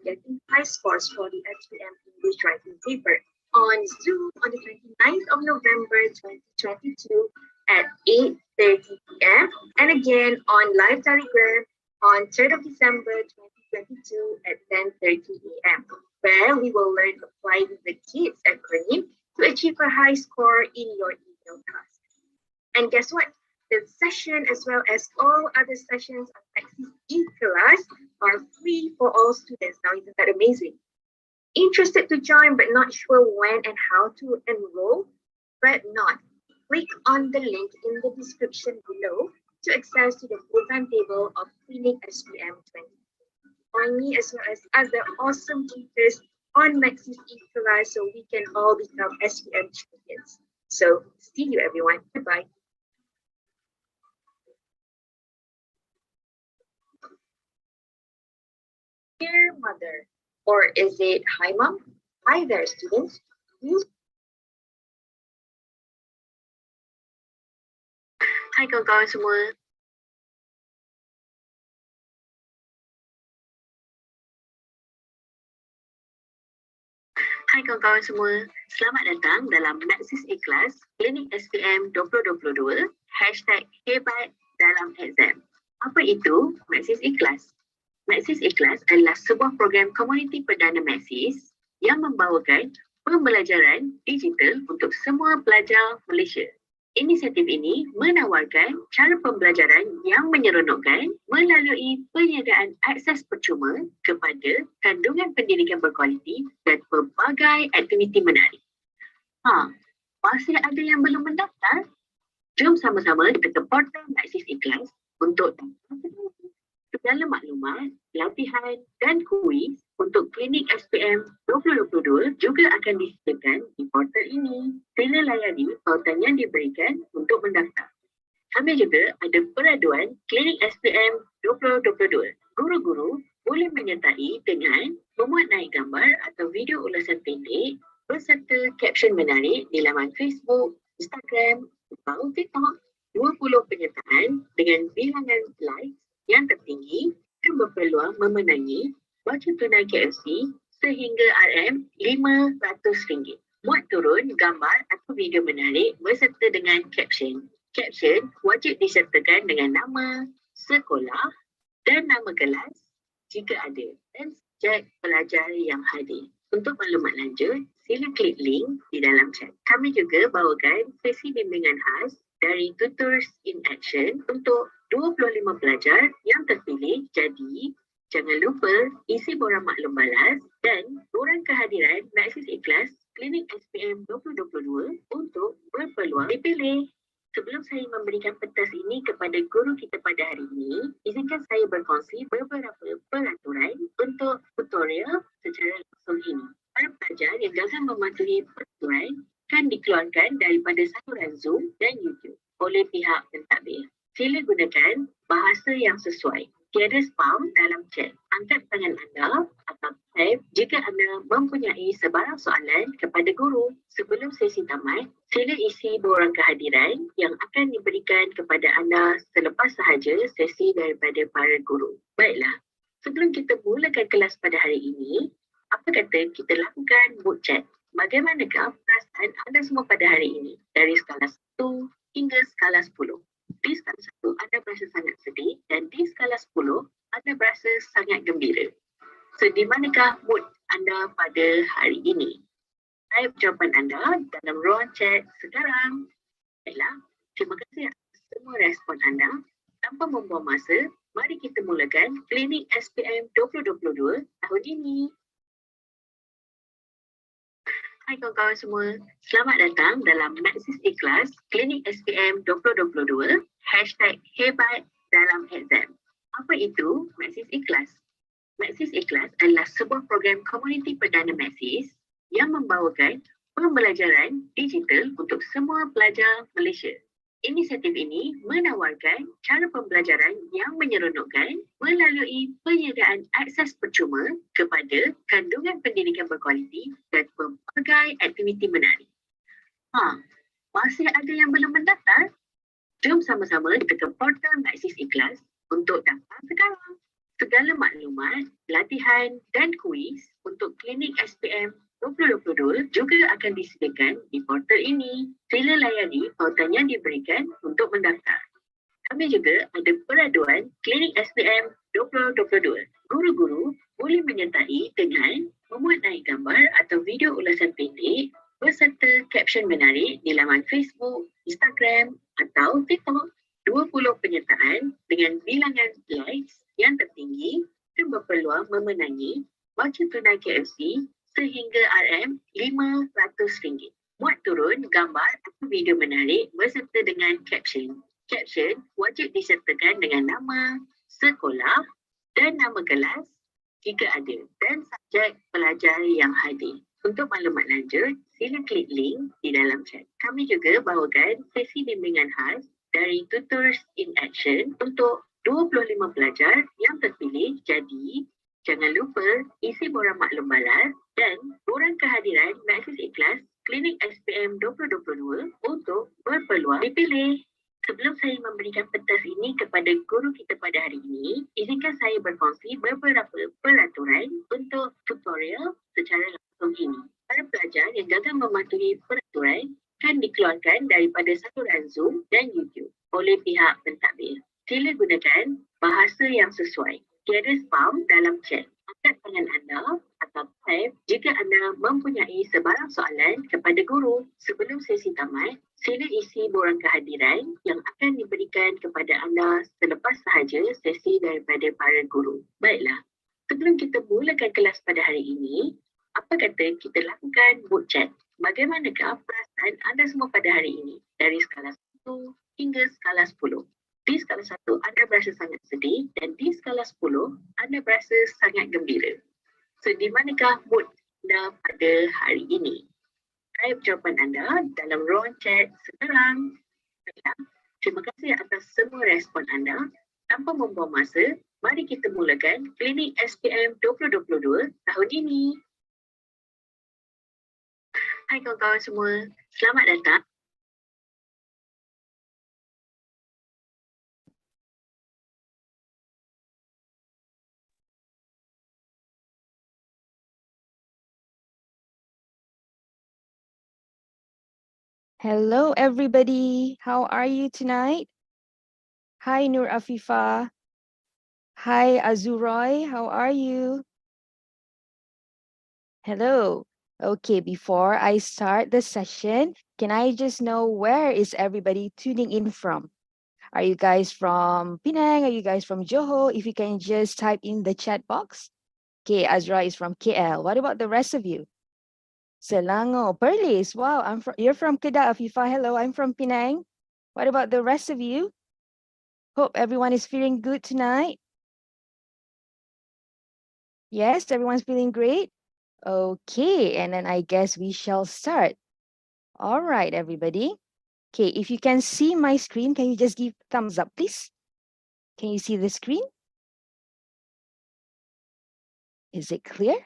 getting high scores for the SPM English writing paper on Zoom on the 29th of November 2022 at 8:30 p.m. and again on live Telegram on 3rd of December 2022 at 10:30 a.m. where we will learn applying the KIDS acronym to achieve a high score in your email task. And guess what? The session as well as all other sessions on Maxis eKelas are free for all students. Now, isn't that amazing? Interested to join but not sure when and how to enroll? Fret not. Click on the link in the description below to access to the full timetable of Klinik SPM 20. Join me as well as other awesome teachers on Maxis eKelas so we can all become SPM champions. So, see you everyone. Goodbye. Dear mother, or is it hi mom? Hi there students. Hai kawan-kawan semua. Hai kawan-kawan semua. Selamat datang dalam Maxis eKelas Klinik SPM 2022 #hebat dalam exam. Apa itu Maxis eKelas? Maxis eKelas adalah sebuah program komuniti perdana Maxis yang membawakan pembelajaran digital untuk semua pelajar Malaysia. Inisiatif ini menawarkan cara pembelajaran yang menyeronokkan melalui penyediaan akses percuma kepada kandungan pendidikan berkualiti dan pelbagai aktiviti menarik. Masih ada yang belum mendaftar? Jom sama-sama kita ke portal Maxis eKelas untuk daftar segala maklumat, latihan dan kuis untuk Klinik SPM 2022 juga akan disediakan di portal ini. Sila layani pautan yang diberikan untuk mendaftar. Kami juga ada peraduan Klinik SPM 2022. Guru-guru boleh menyertai dengan memuat naik gambar atau video ulasan pendek beserta caption menarik di laman Facebook, Instagram atau TikTok. 20 penyertaan dengan bilangan likes yang tertinggi akan berpeluang memenangi baca tunai KFC sehingga RM500. Muat turun gambar atau video menarik beserta dengan caption. Caption wajib disertakan dengan nama, sekolah dan nama kelas jika ada dan subjek pelajar yang hadir. Untuk maklumat lanjut, sila klik link di dalam chat. Kami juga bawakan sesi bimbingan khas dari Tutors in Action untuk 25 pelajar yang terpilih. Jadi, jangan lupa isi borang maklum balas dan borang kehadiran Maxis eKelas Klinik SPM 2022 untuk berpeluang dipilih. Sebelum saya memberikan pentas ini kepada guru kita pada hari ini, izinkan saya berkongsi beberapa peraturan untuk tutorial secara langsung ini. Para pelajar yang gagal mematuhi peraturan akan dikeluarkan daripada saluran Zoom dan YouTube oleh pihak pentadbir. Sila gunakan bahasa yang sesuai. Tiada spam dalam chat. Angkat tangan anda atau type jika anda mempunyai sebarang soalan kepada guru. Sebelum sesi tamat, sila isi borang kehadiran yang akan diberikan kepada anda selepas sahaja sesi daripada para guru. Baiklah, sebelum kita mulakan kelas pada hari ini, apa kata kita lakukan mood check? Bagaimanakah perasaan anda semua pada hari ini? Dari skala 1 hingga skala 10. Di skala 1, anda berasa sangat sedih dan di skala 10, anda berasa sangat gembira. So, di manakah mood anda pada hari ini? Type jawapan anda dalam ruang chat sekarang. Baiklah, terima kasih atas semua respon anda. Tanpa membuang masa, mari kita mulakan Klinik SPM 2022 tahun ini. Hai kawan-kawan semua, selamat datang dalam Maxis eKelas Klinik SPM 2022 #hebat dalam exam. Apa itu Maxis eKelas? Maxis eKelas adalah sebuah program komuniti perdana Maxis yang membawakan pembelajaran digital untuk semua pelajar Malaysia. Inisiatif ini menawarkan cara pembelajaran yang menyeronokkan melalui penyediaan akses percuma kepada kandungan pendidikan berkualiti dan pelbagai aktiviti menarik. Masih ada yang belum mendaftar? Jom sama-sama kita ke portal Maxis eKelas untuk daftar sekarang. Segala maklumat, latihan dan kuis untuk Klinik SPM 2022 juga akan disediakan di portal ini. Sila layari pautan yang diberikan untuk mendaftar. Kami juga ada peraduan Klinik SPM 2022. Guru-guru boleh menyertai dengan memuat naik gambar atau video ulasan pendek beserta caption menarik di laman Facebook, Instagram atau TikTok. 20 penyertaan dengan bilangan likes yang tertinggi akan berpeluang memenangi voucher tunai KFC sehingga RM500. Muat turun gambar atau video menarik beserta dengan caption. Caption wajib disertakan dengan nama, sekolah dan nama kelas jika ada dan subjek pelajar yang hadir. Untuk maklumat lanjut, sila klik link di dalam chat. Kami juga bawakan sesi bimbingan khas dari Tutors in Action untuk 25 pelajar yang terpilih. Jadi, jangan lupa isi borang maklum balas dan borang kehadiran Maxis eKelas Klinik SPM 2022 untuk berpeluang dipilih. Sebelum saya memberikan pentas ini kepada guru kita pada hari ini, izinkan saya berkongsi beberapa peraturan untuk tutorial secara langsung ini. Para pelajar yang gagal mematuhi peraturan akan dikeluarkan daripada saluran Zoom dan YouTube oleh pihak pentadbir. Sila gunakan bahasa yang sesuai. Tiada spam dalam chat. Angkat tangan anda atau type jika anda mempunyai sebarang soalan kepada guru. Sebelum sesi tamat, sila isi borang kehadiran yang akan diberikan kepada anda selepas sahaja sesi daripada para guru. Baiklah, sebelum kita mulakan kelas pada hari ini, apa kata kita lakukan mood check? Bagaimanakah perasaan anda semua pada hari ini? Dari skala 1 hingga skala 10. Di skala 1, anda berasa sangat sedih dan di skala 10, anda berasa sangat gembira. So, di manakah mood anda pada hari ini? Type jawapan anda dalam ruang chat sekarang. Terima kasih atas semua respon anda. Tanpa membuang masa, mari kita mulakan Klinik SPM 2022 tahun ini. Hai kawan-kawan semua, selamat datang. Hello, everybody. How are you tonight? Hi, Nur Afifa. Hi, Azuroy. How are you? Hello. Okay, before I start the session, can I just know where is everybody tuning in from? Are you guys from Penang? Are you guys from Johor? If you can just type in the chat box. Okay, Azra is from KL. What about the rest of you? Selangor, Perlis. Wow, you're from Kedah, Afifa. Hello, I'm from Penang. What about the rest of you? Hope everyone is feeling good tonight. Yes, everyone's feeling great. Okay, and then I guess we shall start. All right, everybody. Okay, if you can see my screen, can you just give thumbs up, please? Can you see the screen? Is it clear?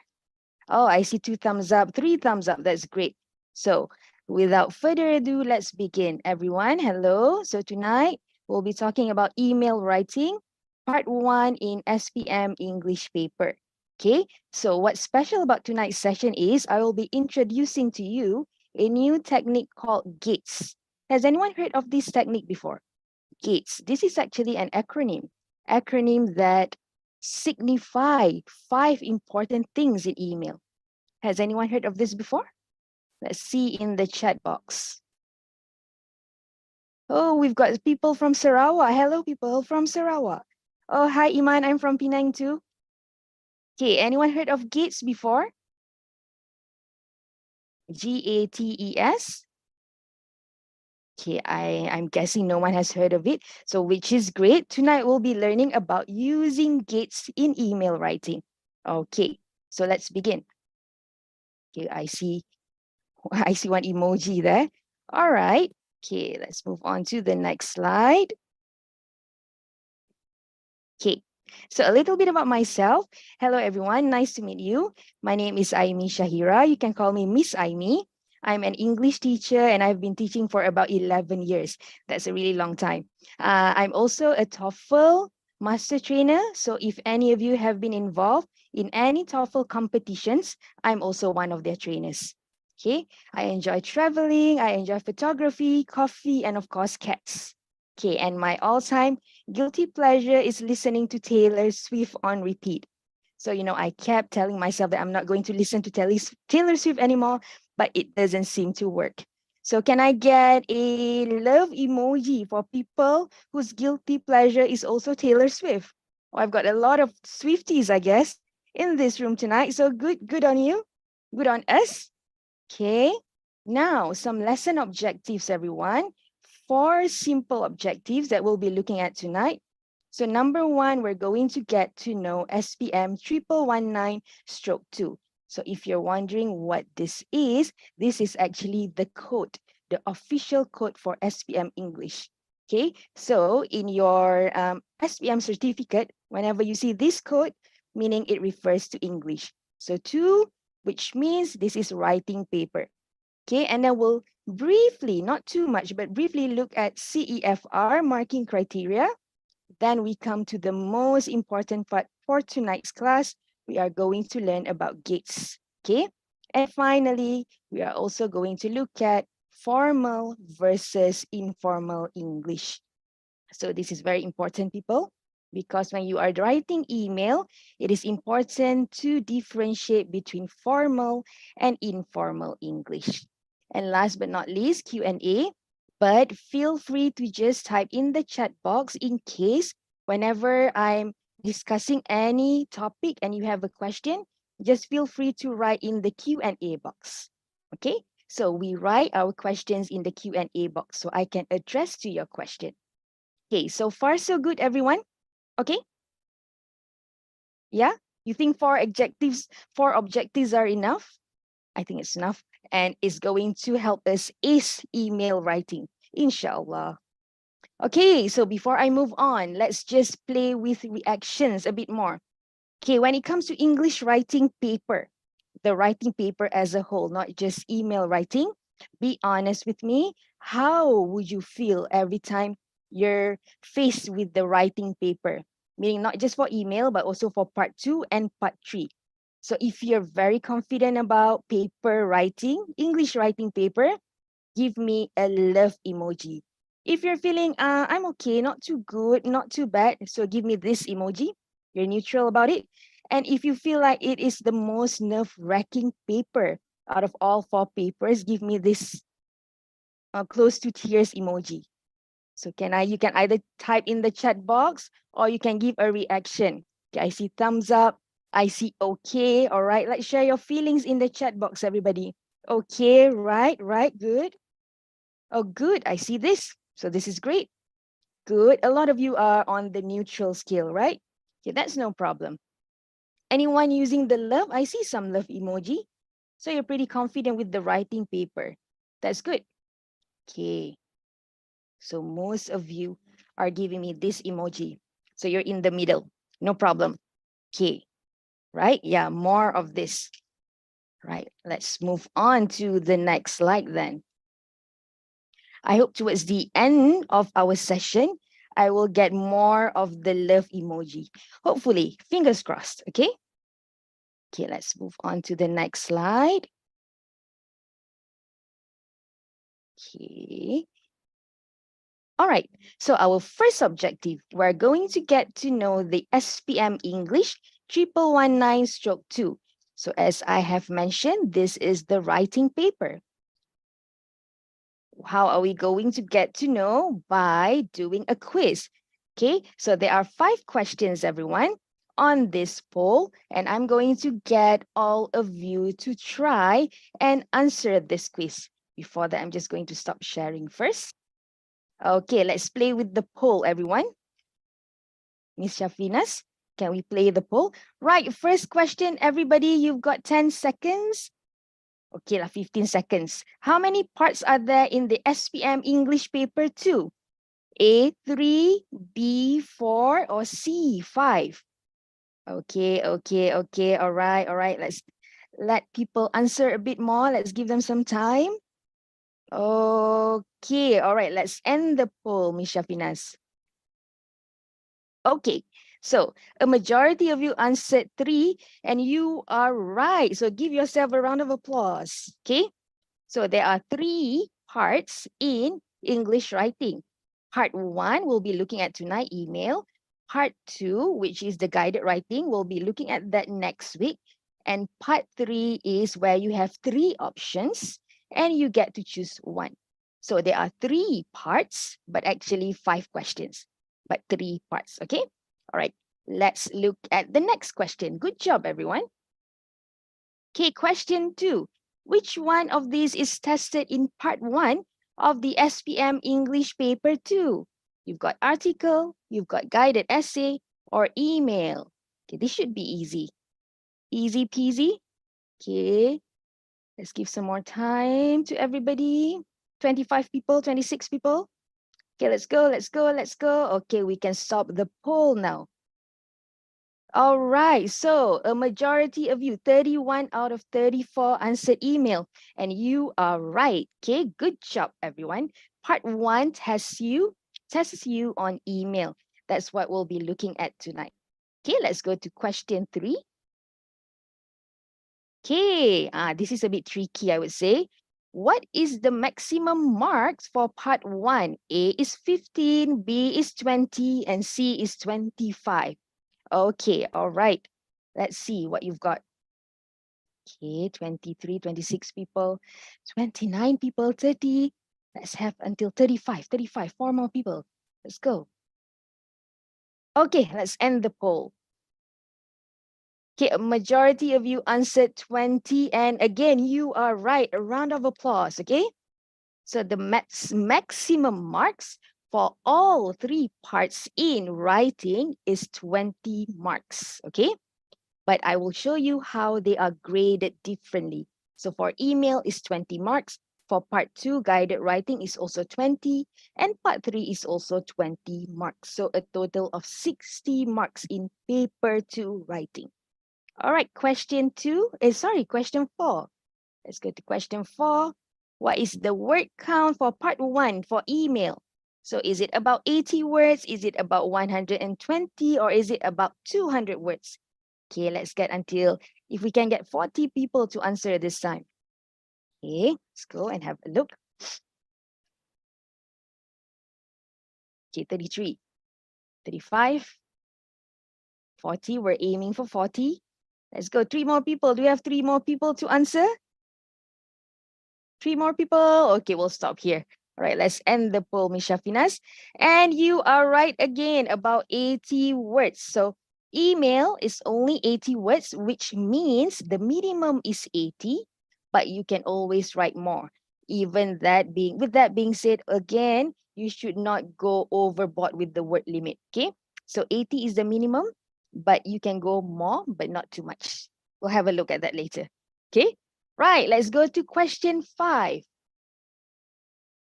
Oh, I see 2 thumbs up, 3 thumbs up. That's great. So without further ado, let's begin. Everyone, hello. So tonight we'll be talking about email writing, part 1 in SPM English paper. Okay, so what's special about tonight's session is I will be introducing to you a new technique called GATES. Has anyone heard of this technique before? GATES. This is actually an acronym that signify 5 important things in email. Has anyone heard of this before? Let's see in the chat box. Oh, we've got people from Sarawak. Hello, people from Sarawak. Oh, hi, Iman. I'm from Penang too. Okay, anyone heard of GATES before? GATES? Okay, I'm guessing no one has heard of it, so which is great. Tonight we'll be learning about using GATES in email writing. Okay, so let's begin. Okay, I see one emoji there. All right, okay, let's move on to the next slide. Okay, so a little bit about myself. Hello, everyone. Nice to meet you. My name is Aimi Shahira. You can call me Miss Aimi. I'm an English teacher and I've been teaching for about 11 years. That's a really long time. I'm also a TOEFL master trainer. So if any of you have been involved in any TOEFL competitions, I'm also one of their trainers. Okay, I enjoy traveling, I enjoy photography, coffee, and of course, cats. Okay, and my all-time guilty pleasure is listening to Taylor Swift on repeat. So, I kept telling myself that I'm not going to listen to Taylor Swift anymore, but it doesn't seem to work. So can I get a love emoji for people whose guilty pleasure is also Taylor Swift? Oh, I've got a lot of Swifties, I guess, in this room tonight. So good on you. Good on us. Okay. Now, some lesson objectives, everyone. 4 simple objectives that we'll be looking at tonight. So number 1, we're going to get to know SPM 1119/2. So if you're wondering what this is actually the code, the official code for SPM English. Okay, so in your SPM certificate, whenever you see this code, meaning it refers to English. So 2, which means this is writing paper. Okay, and then we'll briefly, not too much, but briefly look at CEFR marking criteria. Then we come to the most important part for tonight's class. We are going to learn about gates. Okay, and finally, we are also going to look at formal versus informal English. So this is very important, people, because when you are writing email, it is important to differentiate between formal and informal English. And last but not least, Q&A. But feel free to just type in the chat box in case whenever I'm discussing any topic and you have a question, just feel free to write in the Q&A box. Okay, so we write our questions in the Q&A box so I can address to your question. Okay, so far so good, everyone. Okay? Yeah? You think 4 objectives are enough? I think it's enough. And it's going to help us ace email writing, inshallah. Okay, so before I move on, let's just play with reactions a bit more. Okay, when it comes to English writing paper, the writing paper as a whole, not just email writing, be honest with me. How would you feel every time you're faced with the writing paper? Meaning not just for email, but also for part 2 and part 3. So if you're very confident about paper writing, English writing paper, give me a love emoji. If you're feeling, I'm okay, not too good, not too bad, so give me this emoji. You're neutral about it. And if you feel like it is the most nerve-wracking paper out of all 4 papers, give me this close to tears emoji. So you can either type in the chat box or you can give a reaction. Okay, I see thumbs up. I see okay. All right, let's share your feelings in the chat box, everybody. Okay, right, good. Oh, good. I see this. So this is great. Good. A lot of you are on the neutral scale, right? Okay, that's no problem. Anyone using the love? I see some love emoji. So you're pretty confident with the writing paper. That's good. Okay. So most of you are giving me this emoji. So you're in the middle. No problem. Okay. Right? Yeah, more of this. Right. Let's move on to the next slide then. I hope towards the end of our session, I will get more of the love emoji. Hopefully, fingers crossed, okay? Okay, let's move on to the next slide. Okay. All right, so our first objective, we're going to get to know the SPM English 1119/2. So as I have mentioned, this is the writing paper. How are we going to get to know? By doing a quiz. Okay, so there are 5 questions, everyone, on this poll, and I'm going to get all of you to try and answer this quiz. Before that, I'm just going to stop sharing first. Okay, let's play with the poll, everyone. Miss Shafinas, can we play the poll? Right, first question, everybody, you've got 10 seconds. Okay, 15 seconds. How many parts are there in the SPM English paper 2? A, 3, B, 4, or C, 5? Okay. All right. Let's let people answer a bit more. Let's give them some time. Okay, all right. Let's end the poll, Miss Shafinas. Okay, so a majority of you answered 3 and you are right. So give yourself a round of applause. Okay, so there are 3 parts in English writing. Part 1 we'll be looking at tonight, email. Part 2, which is the guided writing, we'll be looking at that next week. And part 3 is where you have 3 options and you get to choose one. So there are 3 parts, but actually 5 questions, but 3 parts, okay? All right, let's look at the next question. Good job, everyone. Okay, question 2. Which one of these is tested in part 1 of the SPM English paper 2? You've got article, you've got guided essay, or email. Okay, this should be easy. Easy peasy. Okay, let's give some more time to everybody. 25 people, 26 people. Okay, let's go, let's go, let's go. Okay, we can stop the poll now. All right, so a majority of you, 31 out of 34 answered email, and you are right. Okay, good job, everyone. Part 1 tests you on email. That's what we'll be looking at tonight. Okay, let's go to question 3. Okay, this is a bit tricky, I would say. What is the maximum marks for part 1? A is 15, B is 20, and C is 25. Okay, all right. Let's see what you've got. Okay, 23, 26 people, 29 people, 30. Let's have until 35, 4 more people. Let's go. Okay, let's end the poll. Okay, a majority of you answered 20. And again, you are right. A round of applause, okay? So the maximum marks for all 3 parts in writing is 20 marks, okay? But I will show you how they are graded differently. So for email is 20 marks. For part 2, guided writing is also 20. And part 3 is also 20 marks. So a total of 60 marks in paper 2 writing. All right, question 4. Let's go to question 4. What is the word count for part 1 for email? So is it about 80 words? Is it about 120? Or is it about 200 words? Okay, let's get until, if we can get 40 people to answer this time. Okay, let's go and have a look. Okay, 33, 35, 40. We're aiming for 40. Let's go. 3 more people. Do we have 3 more people to answer? 3 more people. Okay, we'll stop here. All right, let's end the poll, Miss Shafinas. And you are right again, about 80 words. So email is only 80 words, which means the minimum is 80, but you can always write more. With that being said, again, you should not go overboard with the word limit, okay? So 80 is the minimum, but you can go more, but not too much. We'll have a look at that later, okay? Right, let's go to question 5.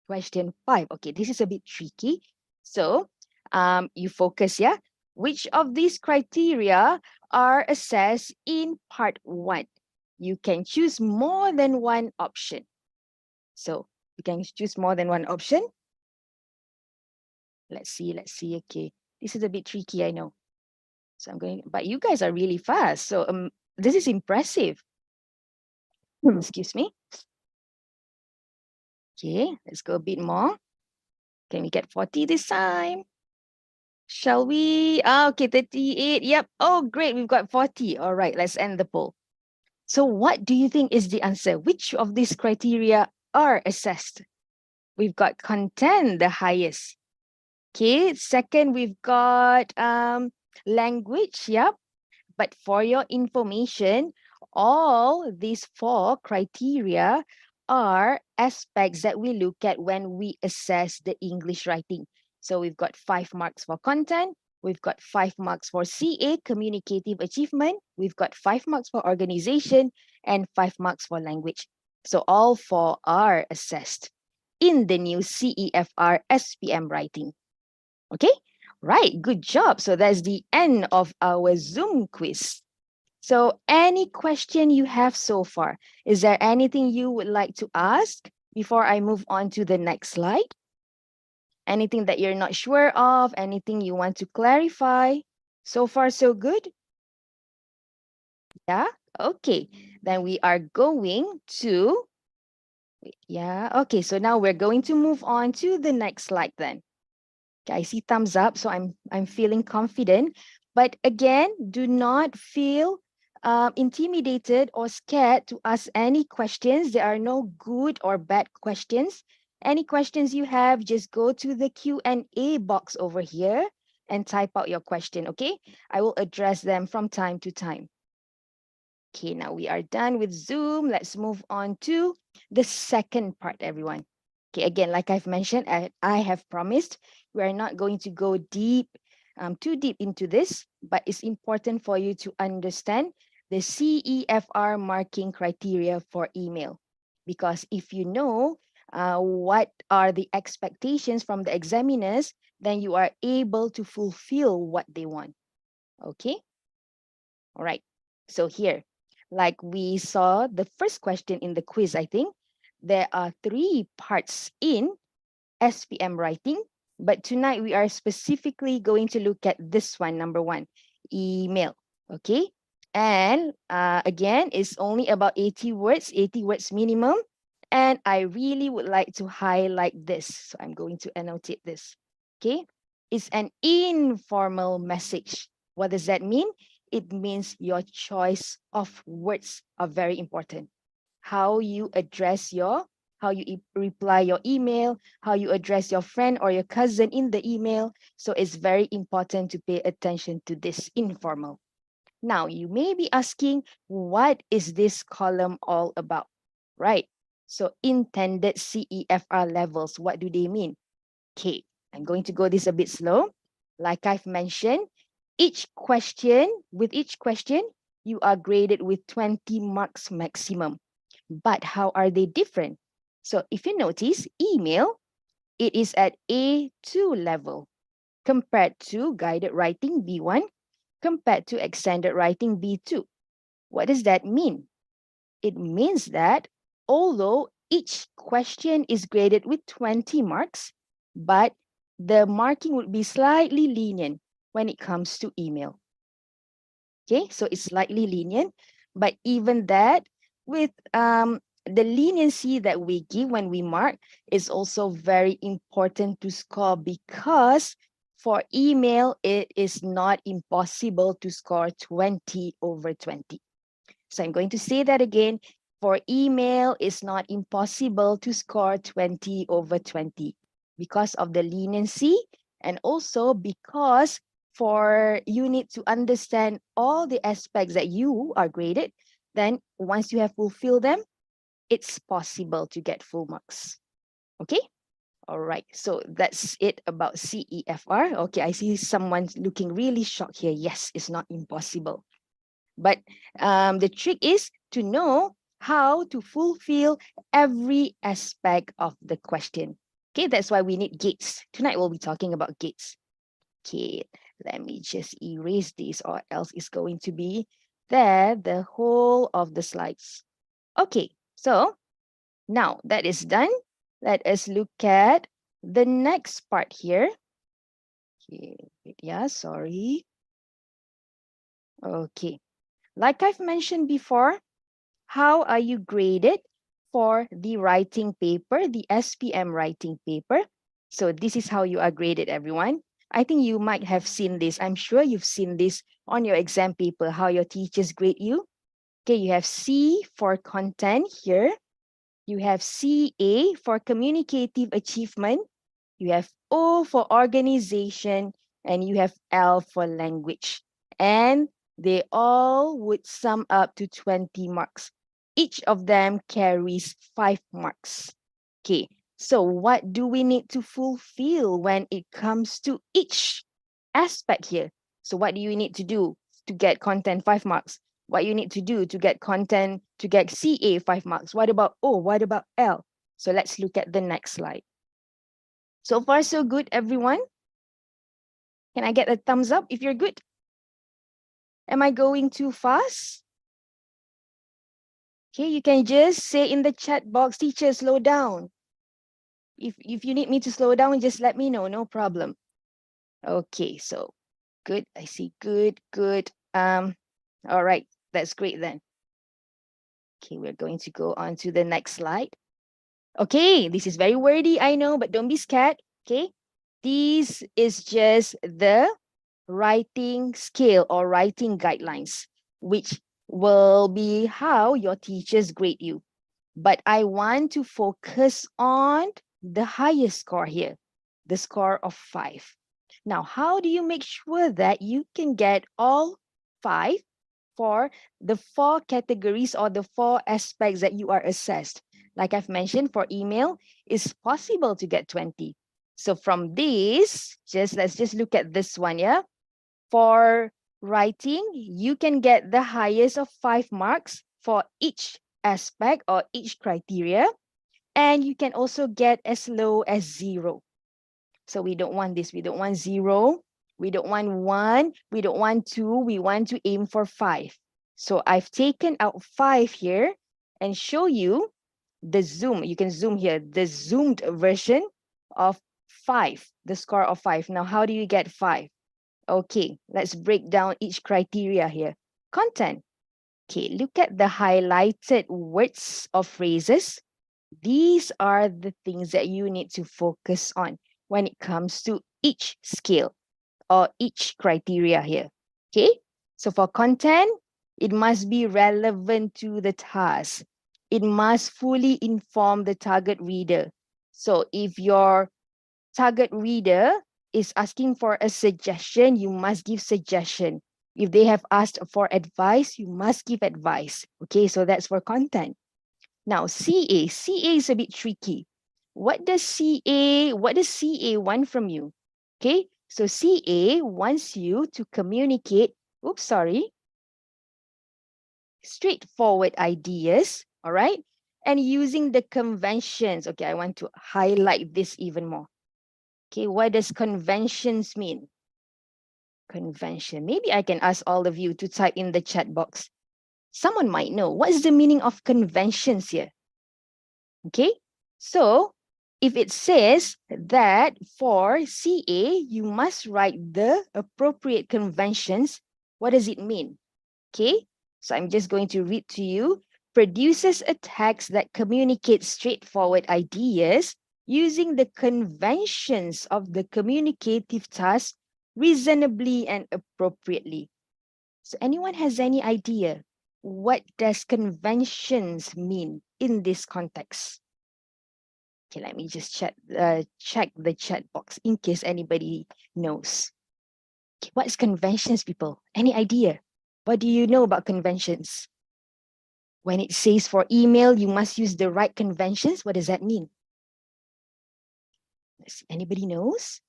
Question 5. Okay, this is a bit tricky. So you focus, yeah? Which of these criteria are assessed in part 1? You can choose more than one option. So you can choose more than one option. Let's see. Okay, this is a bit tricky, I know. So but you guys are really fast. So this is impressive. Excuse me. Okay, let's go a bit more. Can we get 40 this time? Shall we? Okay, 38. Yep. Oh, great. We've got 40. All right, let's end the poll. So what do you think is the answer? Which of these criteria are assessed? We've got content, the highest. Okay, second, we've got language. Yep. But for your information, all these 4 criteria are aspects that we look at when we assess the English writing. So we've got 5 marks for content, we've got 5 marks for CA, communicative achievement, we've got 5 marks for organization, and 5 marks for language. So all 4 are assessed in the new CEFR SPM writing. Okay? Right, good job. So that's the end of our Zoom quiz. So any question you have so far? Is there anything you would like to ask before I move on to the next slide? Anything that you're not sure of? Anything you want to clarify? So far, so good? Yeah? Okay. Then we are going to, yeah, okay. So now we're going to move on to the next slide then. Okay, I see thumbs up, so I'm feeling confident. But again, do not feel intimidated or scared to ask any questions. There are no good or bad questions. Any questions you have, just go to the Q&A box over here and type out your question, okay? I will address them from time to time. Okay, now we are done with Zoom. Let's move on to the second part, everyone. Okay, again, like I've mentioned, I have promised we are not going to go too deep into this, but it's important for you to understand the CEFR marking criteria for email. Because if you know what are the expectations from the examiners, then you are able to fulfill what they want. Okay? All right. So here, like we saw the first question in the quiz, I think, there are 3 parts in SPM writing, but tonight we are specifically going to look at this one, number 1, email, okay? And again, it's only about 80 words minimum, and I really would like to highlight this. So I'm going to annotate this, okay? It's an informal message. What does that mean? It means your choice of words are very important. How you address how you reply your email, how you address your friend or your cousin in the email. So it's very important to pay attention to this informal. Now, you may be asking, what is this column all about? Right. So intended CEFR levels, what do they mean? Okay, I'm going to go this a bit slow. Like I've mentioned, with each question, you are graded with 20 marks maximum. But how are they different? So if you notice, email, it is at A2 level compared to guided writing B1, compared to extended writing B2. What does that mean? It means that although each question is graded with 20 marks, but the marking would be slightly lenient when it comes to email. Okay, so it's slightly lenient, but even that, with the leniency that we give when we mark is also very important to score, because for email, it is not impossible to score 20 over 20. So I'm going to say that again. For email, it's not impossible to score 20 over 20 because of the leniency, and also because for you need to understand all the aspects that you are graded. Then once you have fulfilled them, it's possible to get full marks. Okay? All right. So that's it about CEFR. Okay, I see someone looking really shocked here. Yes, it's not impossible. But the trick is to know how to fulfill every aspect of the question. Okay, that's why we need gates. Tonight we'll be talking about gates. Okay, let me just erase this, or else it's going to be there the whole of the slides. Okay, so now that is done, let us look at the next part here. Okay, yeah, sorry. Okay. Like I've mentioned before, how are you graded for the writing paper, the SPM writing paper? So this is how you are graded, everyone. I think you might have seen this. I'm sure you've seen this on your exam paper, how your teachers grade you. Okay, you have C for content here. You have CA for communicative achievement. You have O for organization, and you have L for language. And they all would sum up to 20 marks. Each of them carries 5 marks. Okay, so what do we need to fulfill when it comes to each aspect here? So what do you need to do to get content 5 marks? What you need to do to get content, to get CA 5 marks? What about O? What about L? So let's look at the next slide. So far, so good, everyone? Can I get a thumbs up if you're good? Am I going too fast? Okay, you can just say in the chat box, teacher, slow down. If you need me to slow down, just let me know, no problem. Okay, so good. I see. Good, good. All right, that's great then. Okay, we're going to go on to the next slide. Okay, this is very wordy, I know, but don't be scared. Okay, this is just the writing scale or writing guidelines, which will be how your teachers grade you. But I want to focus on the highest score here, the score of 5. Now, how do you make sure that you can get all 5 for the 4 categories or the 4 aspects that you are assessed? Like I've mentioned, for email, it's possible to get 20. So from this, let's just look at this one, yeah? For writing, you can get the highest of 5 marks for each aspect or each criteria. And you can also get as low as 0. So we don't want this. We don't want 0. We don't want 1. We don't want 2. We want to aim for 5. So I've taken out 5 here and show you the zoom. You can zoom here, the zoomed version of 5, the score of 5. Now, how do you get 5? Okay, let's break down each criteria here. Content. Okay, look at the highlighted words or phrases. These are the things that you need to focus on when it comes to each scale or each criteria here. Okay, so for content, it must be relevant to the task. It must fully inform the target reader. So if your target reader is asking for a suggestion, you must give suggestion. If they have asked for advice, you must give advice. Okay, so that's for content. Now, CA is a bit tricky. What does CA want from you? Okay, so CA wants you to communicate, straightforward ideas, all right? And using the conventions. Okay, I want to highlight this even more. Okay, what does conventions mean? Convention. Maybe I can ask all of you to type in the chat box. Someone might know. What is the meaning of conventions here? Okay, so if it says that for CA, you must write the appropriate conventions, what does it mean? Okay, so I'm just going to read to you. Produces a text that communicates straightforward ideas using the conventions of the communicative task reasonably and appropriately. So anyone has any idea? What does conventions mean in this context? Okay, let me just check the chat box in case anybody knows. Okay, what is conventions, people? Any idea? What do you know about conventions? When it says for email, you must use the right conventions, what does that mean? Let's see, anybody knows?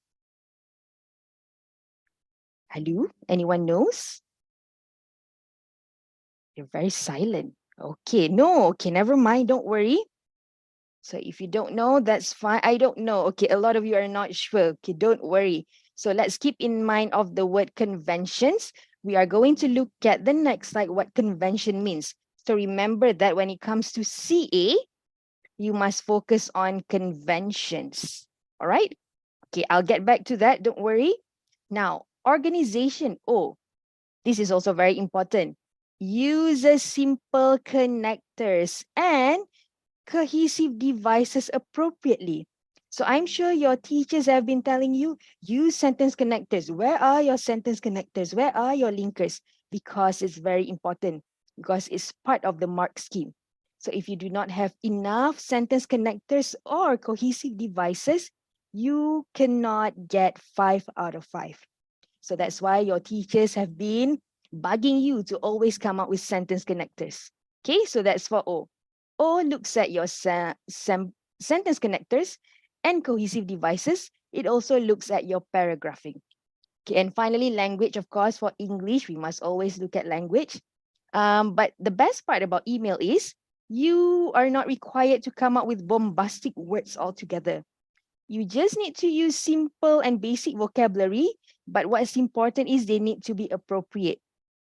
Hello? Anyone knows? You're very silent. Okay, no, okay, never mind, don't worry. So if you don't know, that's fine. I don't know. Okay, a lot of you are not sure. Okay, don't worry. So let's keep in mind of the word conventions. We are going to look at the next slide, what convention means. So remember that when it comes to CA, you must focus on conventions. All right? Okay, I'll get back to that. Don't worry. Now, organization. Oh, this is also very important. Use a simple connectors and cohesive devices appropriately. So I'm sure your teachers have been telling you, use sentence connectors. Where are your sentence connectors? Where are your linkers? Because it's very important, because it's part of the mark scheme. So if you do not have enough sentence connectors or cohesive devices, you cannot get 5 out of 5. So that's why your teachers have been bugging you to always come up with sentence connectors. Okay, so that's for O. O looks at your sentence connectors and cohesive devices. It also looks at your paragraphing. Okay, and finally, language. Of course, for English, we must always look at language. But the best part about email is you are not required to come up with bombastic words altogether. You just need to use simple and basic vocabulary, but what's important is they need to be appropriate.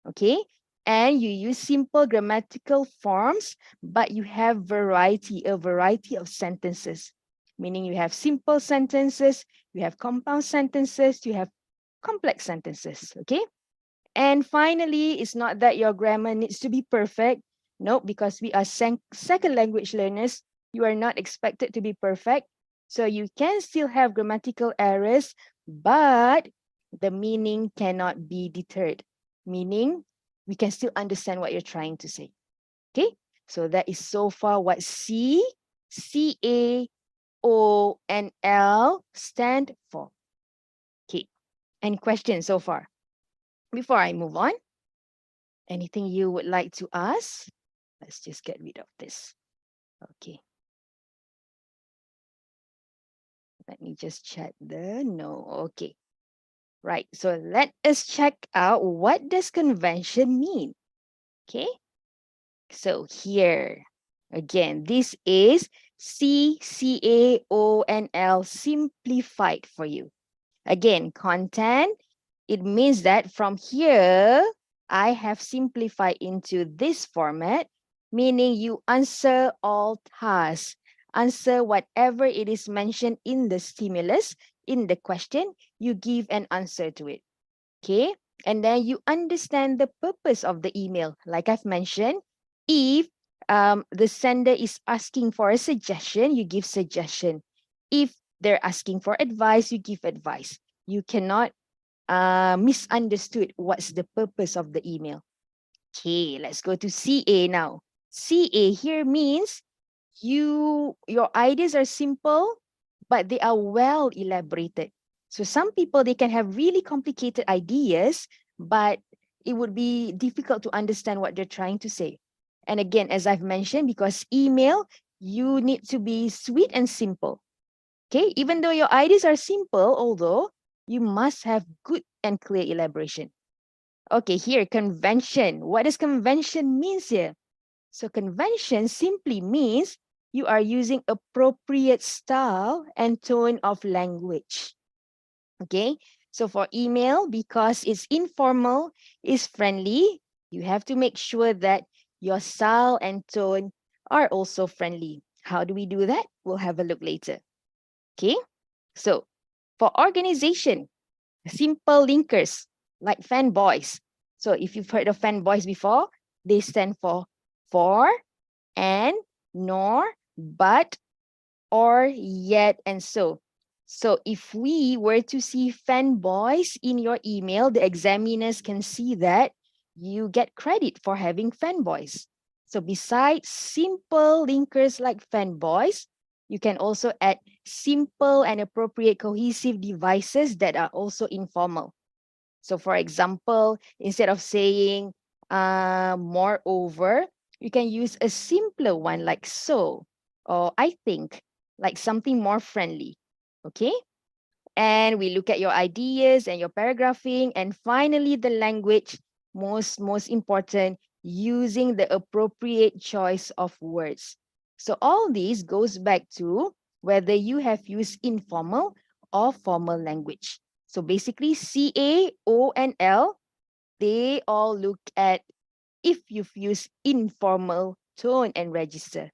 Okay? And you use simple grammatical forms, but you have a variety of sentences. meaning you have simple sentences, you have compound sentences, you have complex sentences, okay? And finally, it's not that your grammar needs to be perfect. No, because we are second language learners, you are not expected to be perfect. So you can still have grammatical errors, but the meaning cannot be deterred. Meaning, we can still understand what you're trying to say. Okay, so that is so far what C, CA, O, and L stand for. Okay, any questions so far? Before I move on, anything you would like to ask? Let's just get rid of this. Okay. Let me just check the no. Okay. Right. So let us check out what does convention mean. Okay. So here, again, this is CCAONL simplified for you. Again, content, it means that from here, I have simplified into this format, meaning you answer all tasks, answer whatever it is mentioned in the stimulus, in the question, you give an answer to it. Okay, and then you understand the purpose of the email. Like I've mentioned, if the sender is asking for a suggestion, you give suggestion. If they're asking for advice, you give advice. You cannot misunderstood what's the purpose of the email. Okay, let's go to CA now. CA here means your ideas are simple, but they are well elaborated. So some people, they can have really complicated ideas, but it would be difficult to understand what they're trying to say. And again, as I've mentioned, because email, you need to be sweet and simple. Okay, even though your ideas are simple, although you must have good and clear elaboration. Okay, here, convention. What does convention means here? So convention simply means you are using appropriate style and tone of language. Okay, so for email, because it's informal, it's friendly, you have to make sure that your style and tone are also friendly. How do we do that? We'll have a look later. Okay, so for organization, simple linkers like fanboys. So if you've heard of fanboys before, they stand for, and, nor, but, or, yet, and so. So if we were to see fanboys in your email, the examiners can see that you get credit for having fanboys. So besides simple linkers like fanboys, you can also add simple and appropriate cohesive devices that are also informal. So for example, instead of saying moreover, you can use a simpler one like so, or I think, like something more friendly. Okay? And we look at your ideas and your paragraphing, and finally the language, most important, using the appropriate choice of words. So all these goes back to whether you have used informal or formal language. So basically CA, O, and L, they all look at if you've used informal tone and register.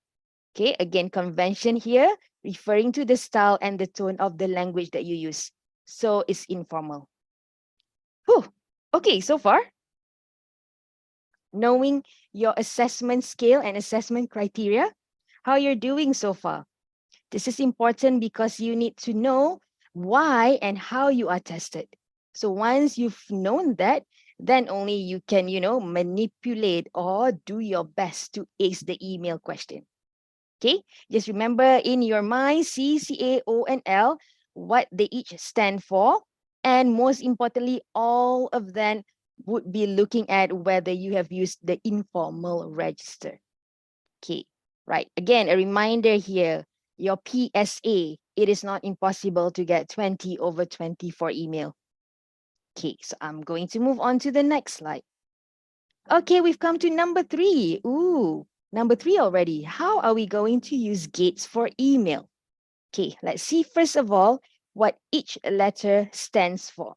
Okay, again, convention here, referring to the style and the tone of the language that you use. So it's informal. Whew. Okay, so far, knowing your assessment scale and assessment criteria, how you're doing so far. This is important because you need to know why and how you are tested. So once you've known that, then only you can, manipulate or do your best to ace the email question. Okay, just remember in your mind C, CA, O, and L, what they each stand for. And most importantly, all of them would be looking at whether you have used the informal register. Okay, right. Again, a reminder here, your PSA, it is not impossible to get 20 over 20 for email. Okay, so I'm going to move on to the next slide. Okay, we've come to number 3. Ooh, number 3 already. How are we going to use gates for email? Okay, let's see first of all what each letter stands for.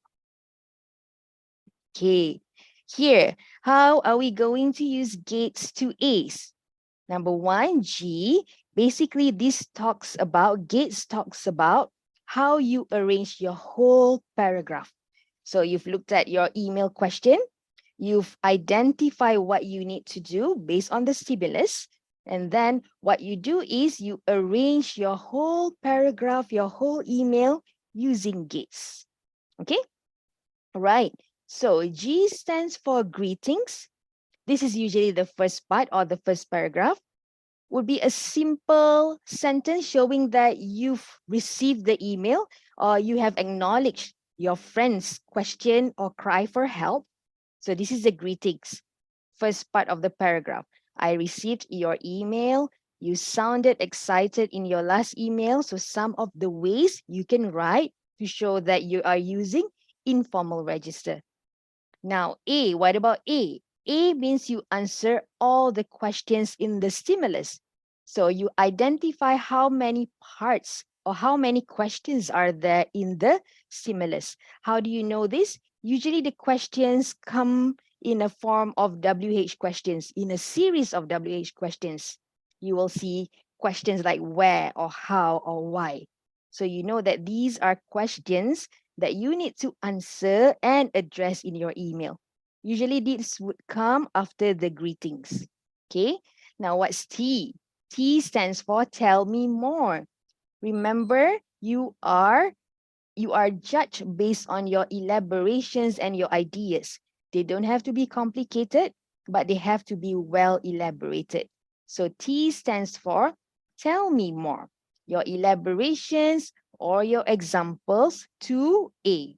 Okay, here, how are we going to use gates to ace? Number 1, G, Basically, Gates talks about how you arrange your whole paragraph. So you've looked at your email question, you've identified what you need to do based on the stimulus, and then what you do is you arrange your whole paragraph, your whole email using Gates. Okay? Right. So G stands for greetings. This is usually the first part or the first paragraph. Would be a simple sentence showing that you've received the email or you have acknowledged your friend's question or cry for help. So this is the greetings, first part of the paragraph. I received your email. You sounded excited in your last email. So some of the ways you can write to show that you are using informal register. Now, A, what about A? A means you answer all the questions in the stimulus. So you identify how many parts or how many questions are there in the stimulus. How do you know this? Usually the questions come in a form of WH questions, in a series of WH questions. You will see questions like where or how or why. So you know that these are questions that you need to answer and address in your email. Usually this would come after the greetings. Okay, now what's T? T stands for tell me more. Remember, you are judged based on your elaborations and your ideas. They don't have to be complicated, but they have to be well elaborated. So T stands for tell me more. Your elaborations or your examples to A.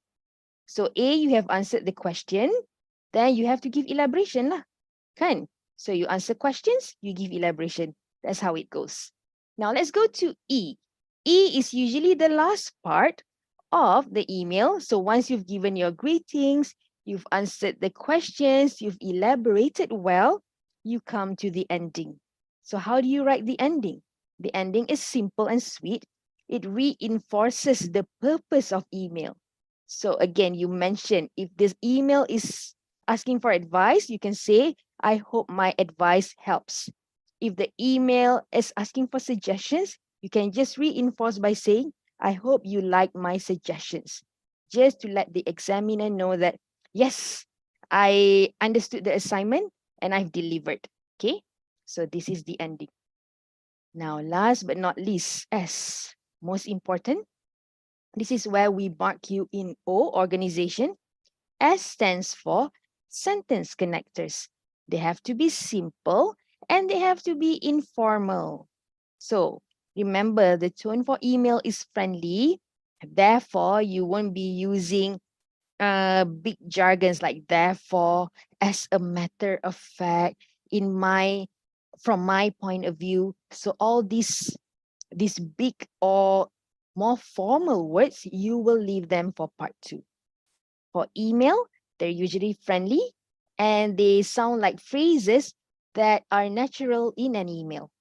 So A, you have answered the question, then you have to give elaboration lah, kan? So you answer questions, you give elaboration. That's how it goes. Now let's go to E. E is usually the last part of the email. So once you've given your greetings, you've answered the questions, you've elaborated well, you come to the ending. So how do you write the ending? The ending is simple and sweet. It reinforces the purpose of email. So again, you mentioned if this email is asking for advice, you can say, I hope my advice helps. If the email is asking for suggestions, you can just reinforce by saying, I hope you like my suggestions. Just to let the examiner know that, yes, I understood the assignment and I've delivered. Okay, so this is the ending. Now, last but not least, S, most important. This is where we mark you in O, organization. S stands for sentence connectors. They have to be simple and they have to be informal. So remember, the tone for email is friendly. Therefore, you won't be using big jargons like therefore, as a matter of fact, from my point of view. So all these big or more formal words, you will leave them for part 2. For email, they're usually friendly and they sound like phrases that are natural in an email.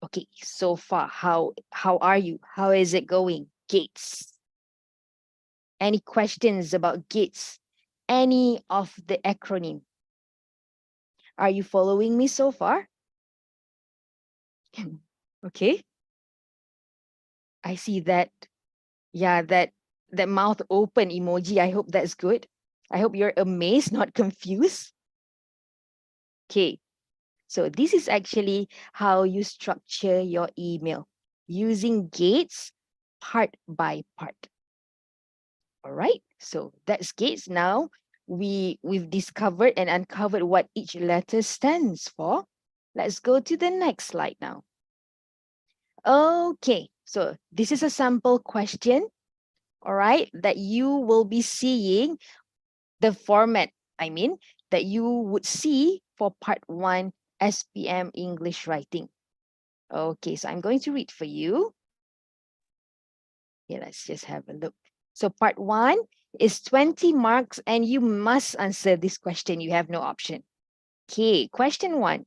Okay, so far, how are you? How is it going? Gates. Any questions about Gates? Any of the acronym? Are you following me so far? Okay. I see that. Yeah, that mouth open emoji. I hope that's good. I hope you're amazed, not confused. Okay. So this is actually how you structure your email using Gates part by part. All right. So that's Gates. Now we've discovered and uncovered what each letter stands for. Let's go to the next slide now. Okay. So this is a sample question. All right, that you will be seeing the format, that you would see for part 1 SPM English writing. Okay, so I'm going to read for you. Okay, let's just have a look. So part 1 is 20 marks and you must answer this question. You have no option. Okay, question 1.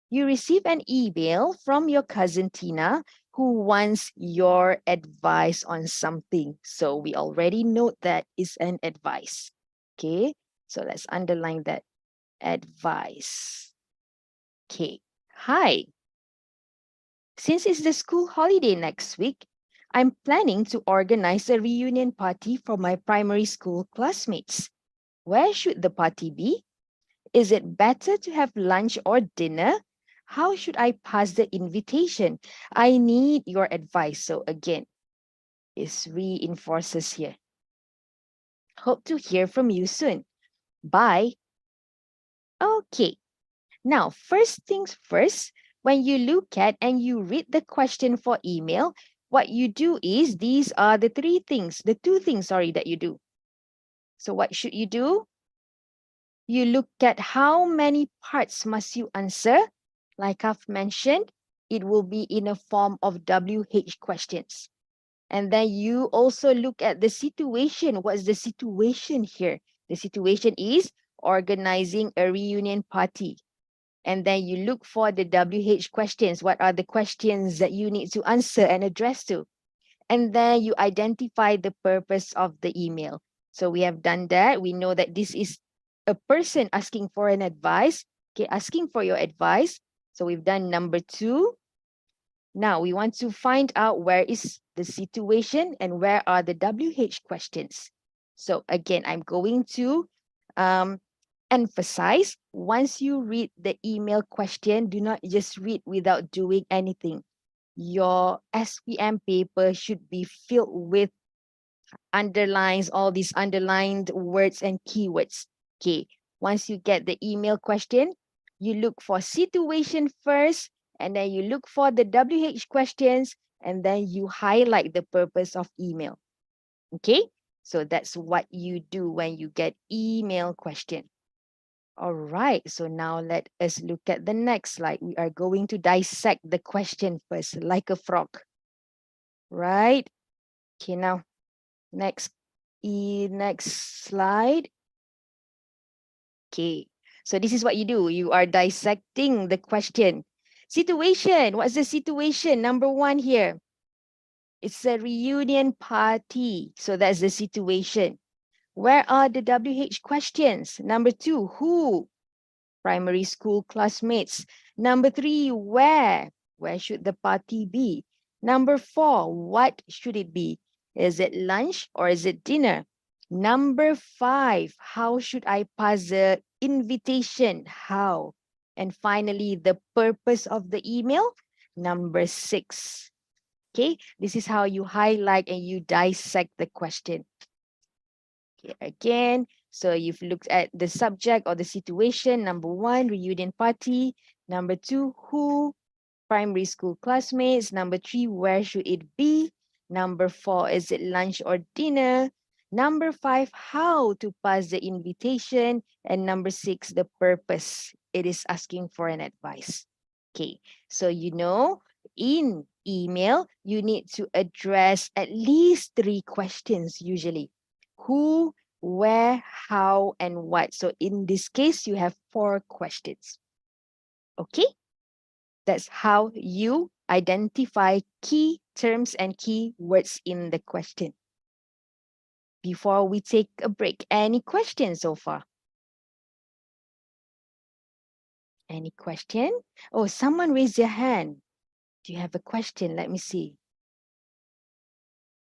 You receive an email from your cousin Tina who wants your advice on something. So we already note that is an advice. Okay, so let's underline that. Advice. Okay, hi. Since it's the school holiday next week, I'm planning to organize a reunion party for my primary school classmates. Where should the party be? Is it better to have lunch or dinner? How should I pass the invitation? I need your advice. So again, it reinforces here. Hope to hear from you soon. Bye. Okay. Now, first things first, when you look at and you read the question for email, what you do is these are the two things, that you do. So what should you do? You look at how many parts must you answer. Like I've mentioned, it will be in a form of WH questions. And then you also look at the situation. What's the situation here? The situation is organizing a reunion party. And then you look for the WH questions. What are the questions that you need to answer and address to? And then you identify the purpose of the email. So we have done that. We know that this is a person asking for an advice, okay, asking for your advice. So we've done number 2. Now we want to find out where is the situation and where are the WH questions. So again, I'm going to emphasize, once you read the email question, do not just read without doing anything. Your SPM paper should be filled with underlines, all these underlined words and keywords. Okay, once you get the email question, you look for situation first, and then you look for the WH questions, and then you highlight the purpose of email. Okay, so that's what you do when you get email question. All right, so now let us look at the next slide. We are going to dissect the question first, like a frog. Right? Okay, now next slide. Okay, so this is what you do. You are dissecting the question. Situation, what's the situation? Number 1 here. It's a reunion party. So that's the situation. Where are the WH questions? Number 2, who? Primary school classmates. Number 3, where? Where should the party be? Number 4, what should it be? Is it lunch or is it dinner? Number 5, how should I pass the invitation? How? And finally, the purpose of the email. Number 6. Okay, this is how you highlight and you dissect the question. Okay, again, so you've looked at the subject or the situation. Number 1, reunion party. Number 2, who? Primary school classmates. Number 3, where should it be? Number 4, is it lunch or dinner? Number 5, how to pass the invitation? And number 6, the purpose. It is asking for an advice. Okay, so you know, in email, you need to address at least 3 questions usually. Who, where, how, and what. So in this case, you have 4 questions. Okay? That's how you identify key terms and key words in the question. Before we take a break, any questions so far? Any question? Oh, someone raised their hand. Do you have a question? Let me see.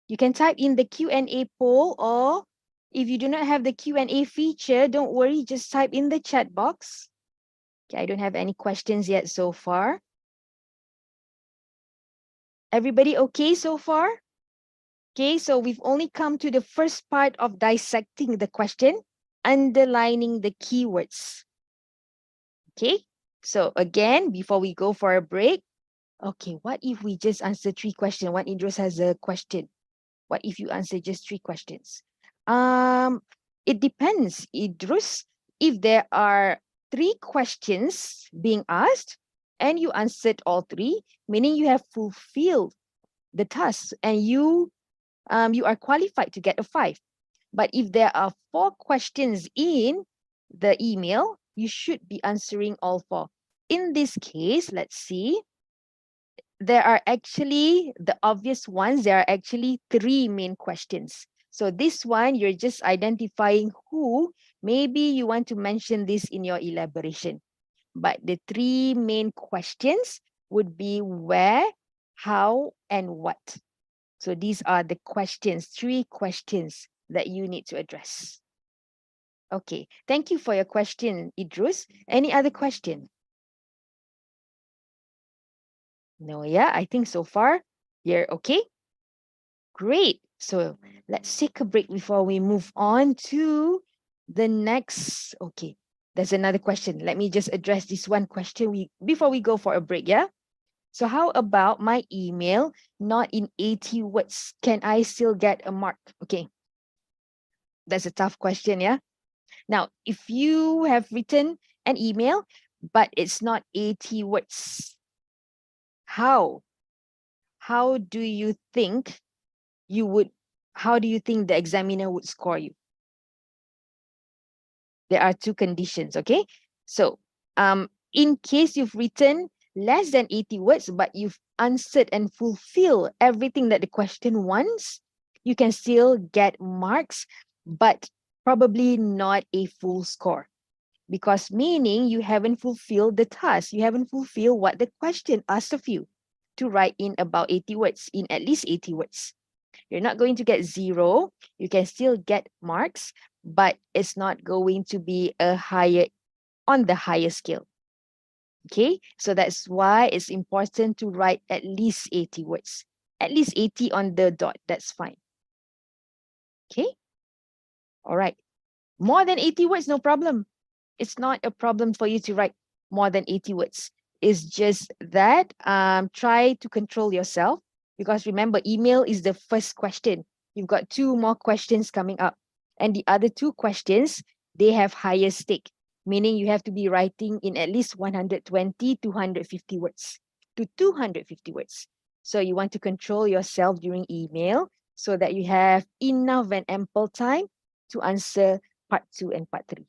You can type in the Q&A poll, or if you do not have the Q&A feature, don't worry, just type in the chat box. Okay, I don't have any questions yet so far. Everybody okay so far? Okay, so we've only come to the first part of dissecting the question, underlining the keywords. Okay, so again, before we go for a break, okay, what if we just answer 3 questions? One Idris has a question. What if you answer just 3 questions? It depends, Idris. If there are 3 questions being asked and you answered all 3, meaning you have fulfilled the task and you are qualified to get a 5. But if there are 4 questions in the email, you should be answering all 4. In this case, let's see. There are actually the obvious ones. There are actually 3 main questions. So this one, you're just identifying who. Maybe you want to mention this in your elaboration. But the 3 main questions would be where, how, and what. So these are the questions, 3 questions that you need to address. Okay, thank you for your question, Idrus. Any other question? No, yeah, I think so far you're okay. Great. So let's take a break before we move on to the next. Okay, there's another question. Let me just address this one question before we go for a break, yeah? So how about my email not in 80 words? Can I still get a mark? Okay, that's a tough question, yeah? Now, if you have written an email, but it's not 80 words, how do you think how do you think the examiner would score you? There are 2 conditions, okay? So, in case you've written less than 80 words, but you've answered and fulfilled everything that the question wants, you can still get marks, but probably not a full score. Because meaning you haven't fulfilled the task, you haven't fulfilled what the question asked of you to write in about 80 words, in at least 80 words. You're not going to get 0. You can still get marks, but it's not going to be on the higher scale. Okay, so that's why it's important to write at least 80 words. At least 80 on the dot, that's fine. Okay, all right. More than 80 words, no problem. It's not a problem for you to write more than 80 words. It's just that try to control yourself, because remember, email is the first question. You've got 2 more questions coming up. And the other 2 questions, they have higher stake, meaning you have to be writing in at least 120 to 150 words to 250 words. So you want to control yourself during email so that you have enough and ample time to answer part 2 and part 3.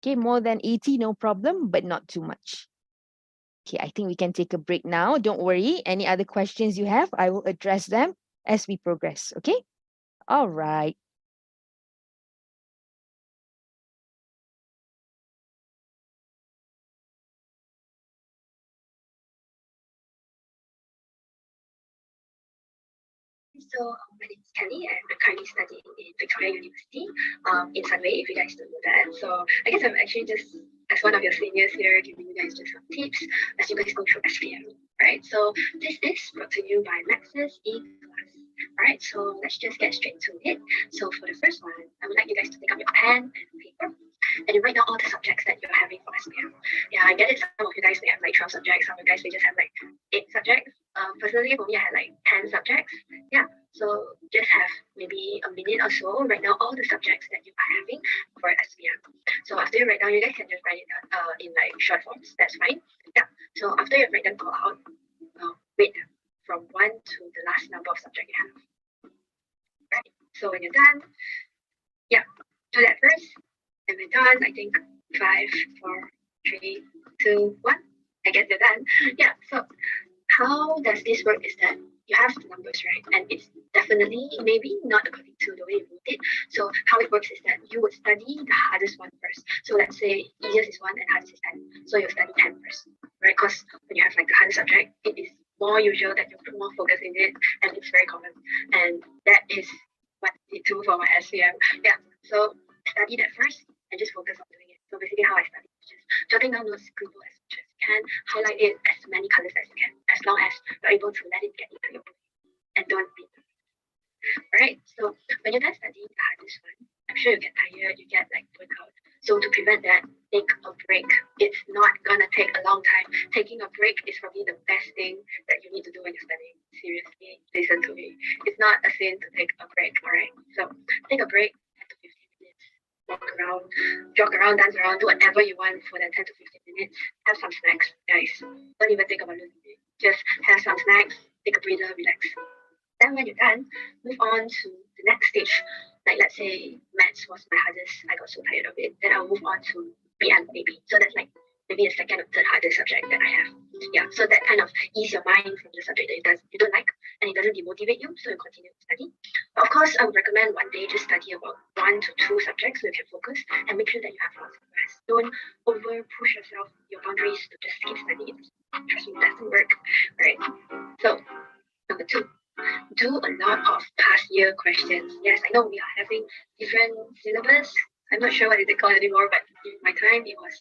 Okay, more than 80, no problem, but not too much. Okay, I think we can take a break now. Don't worry. Any other questions you have, I will address them as we progress. Okay? All right. So my name is Kelly and I'm currently studying in Victoria University in Sunway, if you guys don't know that. So I guess I'm actually just as one of your seniors here, giving you guys just some tips as you guys go through SPM, right? So this is brought to you by Maxis eKelas. Alright, so let's just get straight to it. So for the first one, I would like you guys to pick up your pen and paper and you write down all the subjects that you're having for SPM. Yeah, I get it. Some of you guys may have like 12 subjects, some of you guys may just have like 8 subjects. Personally, for me, I had like 10 subjects. Yeah, so just have maybe a minute or so, write down all the subjects that you are having for SPM. So after you write down, you guys can just write it in like short forms. That's fine. Yeah. So after you've written them all out, rate from 1 to the last number of subject you have. Right. So when you're done, yeah, do that first. And we're done. I think 5, 4, 3, 2, 1. I guess you're done. Yeah. So how does this work is that you have the numbers, right? And it's definitely maybe not according to the way you wrote it. So how it works is that you would study the hardest one first. So let's say easiest is 1 and hardest is 10. So you'll study 10 first, right? Because when you have like the hardest subject, it is more usual that you put more focus in it and it's very common. And that is what I did too for my SPM. Yeah. So study that first and just focus on doing it. So basically how I study is just jotting down notes, scribble as much as you can, highlight it as many colors as you can, as long as you're able to let it get into your brain and don't beat them. Alright, so when you're done studying the hardest one, I'm sure you get tired, you get like burnt out. So to prevent that, take a break. It's not gonna take a long time. Taking a break is probably the best thing that you need to do when you're studying. Seriously, listen to me. It's not a sin to take a break, alright? So take a break, 10 to 15 minutes, walk around, jog around, dance around, do whatever you want for that 10 to 15 minutes. Have some snacks, guys. Don't even think about losing it. Just have some snacks, take a breather, relax. Then when you're done, move on to the next stage. Like let's say maths was my hardest, I got so tired of it. Then I'll move on to PM maybe. So that's like maybe the second or third hardest subject that I have. Yeah, so that kind of ease your mind from the subject that you don't like and it doesn't demotivate you, so you continue to study. But of course, I would recommend one day just study about 1 to 2 subjects so you can focus and make sure that you have lots of rest. Don't over push yourself, your boundaries to just keep studying. Trust me, it doesn't work. Right. So number 2, do a lot of past year questions. Yes, I know we are having different syllabus. I'm not sure what is it called anymore, but in my time it was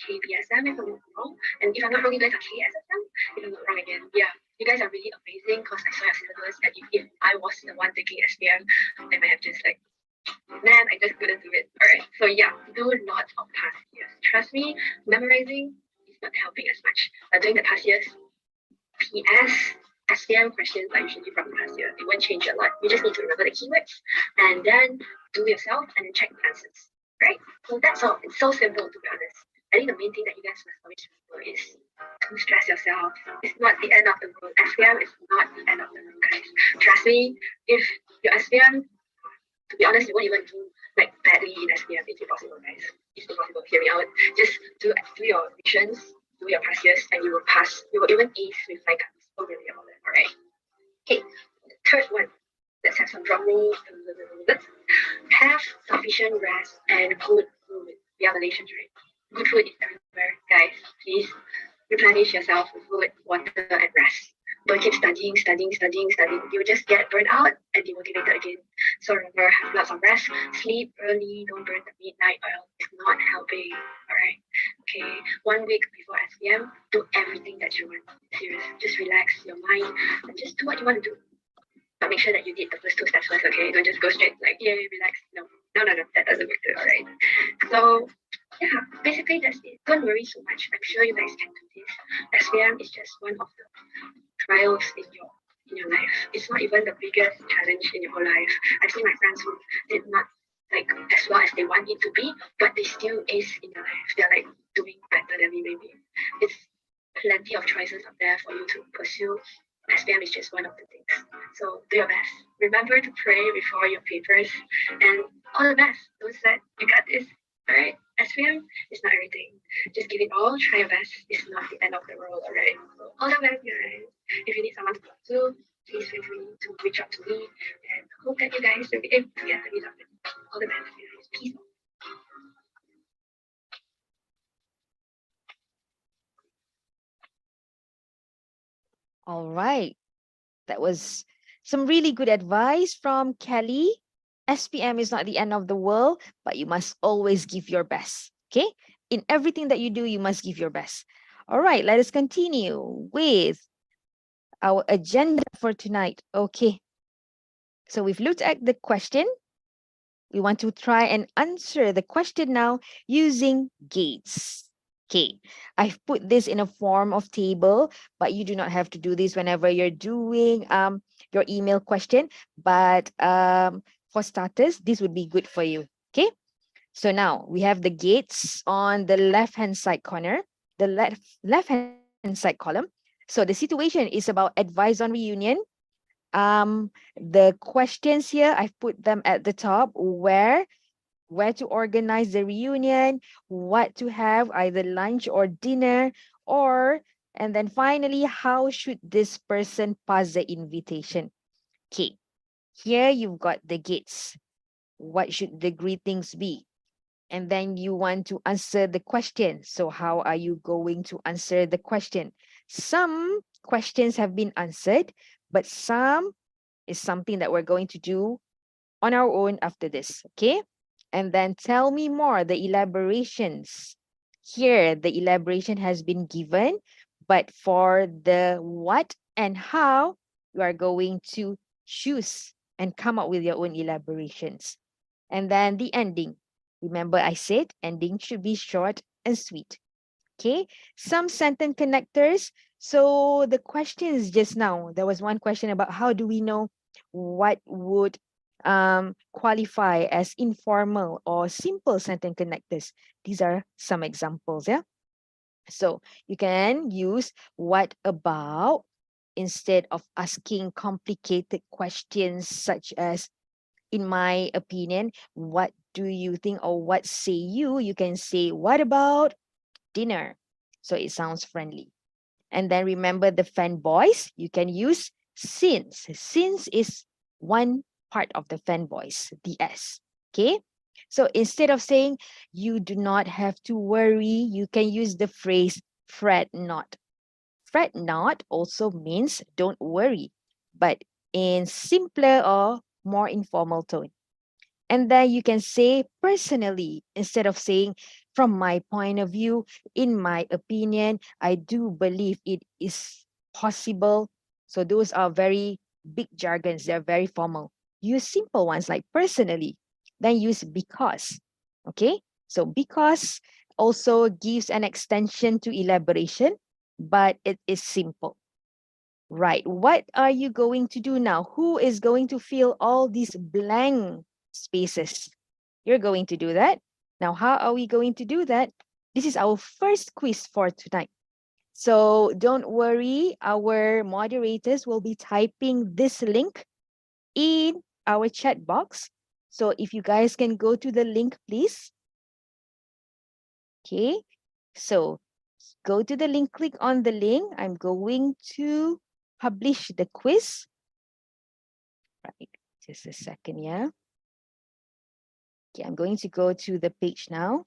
KBSM if I'm not wrong. And if I'm not wrong, you guys are KSSM. If I'm not wrong again. Yeah, you guys are really amazing because I saw your syllabus and if I was the one taking SPM, I might have just like, man, I just couldn't do it. Alright. So yeah, do lots of past years. Trust me, memorizing is not helping as much. But doing the past years, PS, SPM questions are usually from the past year. It won't change a lot. You just need to remember the keywords and then do yourself and then check the answers. Right? So that's all. It's so simple to be honest. I think the main thing that you guys must always remember is don't stress yourself. It's not the end of the world. SPM is not the end of the world, guys. Trust me, if your SPM, to be honest, you won't even do like badly in SPM. It's impossible, guys. It's impossible. Hear me out. Just do your revisions, do your past years, and you will pass. You will even ace with like so really about it. Alright. Okay. The third one. Let's have some drum roll. Have sufficient rest and good food. We are Malaysians, right? Good food is everywhere, guys. Please replenish yourself with food, water, and rest. Don't keep studying. You'll just get burned out and demotivated again. So remember, have lots of rest, sleep early, don't burn the midnight oil. It's not helping. Alright. Okay. 1 week before SPM, do everything that you want. Serious. Just relax your mind and just do what you want to do. But make sure that you did the first 2 steps first, okay? Don't just go straight like, yay, relax. No, that doesn't work too, alright? So, yeah, basically that's it. Don't worry so much. I'm sure you guys can do this. SPM is just one of the trials in your life. It's not even the biggest challenge in your whole life. I've seen my friends who did not like as well as they want it to be, but they still ace in their life. They're like doing better than me maybe. It's plenty of choices up there for you to pursue. SPM is just one of the things. So do your best. Remember to pray before your papers and all the best. Don't sweat. You got this. Alright? SPM is not everything. Just give it all, try your best. It's not the end of the world, alright? So all the best, guys. If you need someone to talk to, please feel free to reach out to me and hope that you guys will be able to get the result. All the best, guys. Peace. All right. That was some really good advice from Kelly. SPM is not the end of the world, but you must always give your best. Okay? In everything that you do, you must give your best. All right, let us continue with our agenda for tonight. Okay. So we've looked at the question. We want to try and answer the question now using gates. Okay, I've put this in a form of table, but you do not have to do this whenever you're doing your email question. But for starters, this would be good for you. Okay, so now we have the gates on the left-hand side corner, the left-hand side column. So the situation is about advice on reunion. The questions here, I've put them at the top. Where to organize the reunion, what to have, either lunch or dinner, and then finally, how should this person pass the invitation? Okay, here you've got the gates. What should the greetings be? And then you want to answer the question. So how are you going to answer the question? Some questions have been answered, but some is something that we're going to do on our own after this, okay? And then tell me more, the elaborations. Here, the elaboration has been given, but for the what and how, you are going to choose and come up with your own elaborations. And then the ending. Remember, I said ending should be short and sweet. Okay, some sentence connectors. So the questions just now, there was one question about how do we know what would qualify as informal or simple sentence connectors. These are some examples, yeah? So you can use what about instead of asking complicated questions such as, in my opinion, what do you think, or what say you? You can say, what about dinner? So it sounds friendly. And then remember the fanboys, you can use since. Since is one part of the fanboys, the S. Okay? So instead of saying you do not have to worry, you can use the phrase fret not. Fret not also means don't worry, but in simpler or more informal tone. And then you can say personally instead of saying from my point of view, in my opinion, I do believe it is possible. So those are very big jargons. They're very formal. Use simple ones like personally. Then use because. Okay. So because also gives an extension to elaboration, but it is simple. Right. What are you going to do now? Who is going to fill all these blank spaces? You're going to do that. Now, how are we going to do that? This is our first quiz for tonight. So don't worry, our moderators will be typing this link in our chat box. So if you guys can go to the link, please. Okay. So go to the link, click on the link. I'm going to publish the quiz. Right, just a second, yeah. Okay, I'm going to go to the page now.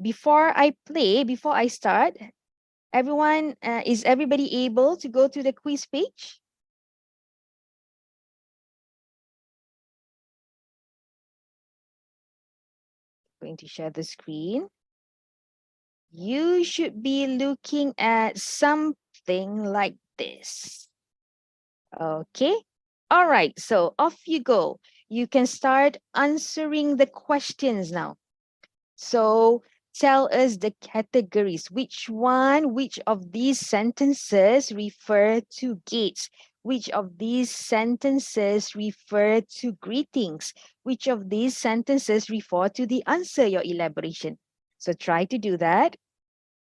Before I start, everyone, is everybody able to go to the quiz page? Going to share the screen. You should be looking at something like this. Okay. All right. So off you go. You can start answering the questions now. So tell us the categories. Which of these sentences refer to gates? Which of these sentences refer to greetings? Which of these sentences refer to the answer, your elaboration? So try to do that.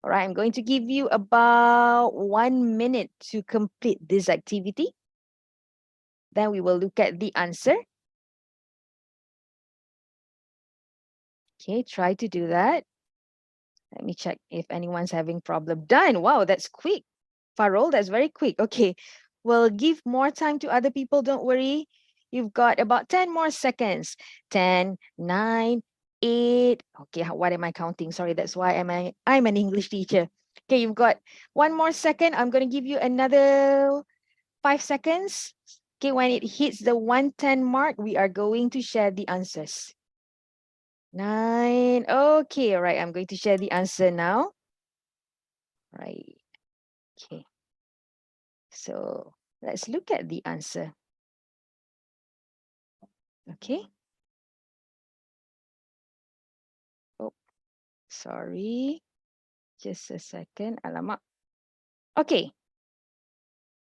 All right, I'm going to give you about 1 minute to complete this activity. Then we will look at the answer. Okay, try to do that. Let me check if anyone's having problem. Done. Wow, that's quick. Farol, that's very quick. Okay, we'll give more time to other people. Don't worry. You've got about 10 more seconds. 10, 9, 8. Okay, what am I counting? Sorry, that's why I'm an English teacher. Okay, you've got 1 more second. I'm going to give you another 5 seconds. Okay, when it hits the 110 mark, we are going to share the answers. 9. Okay, all right. I'm going to share the answer now. Right. Okay. So let's look at the answer. Okay. Oh, sorry. Just a second. Alamak. Okay.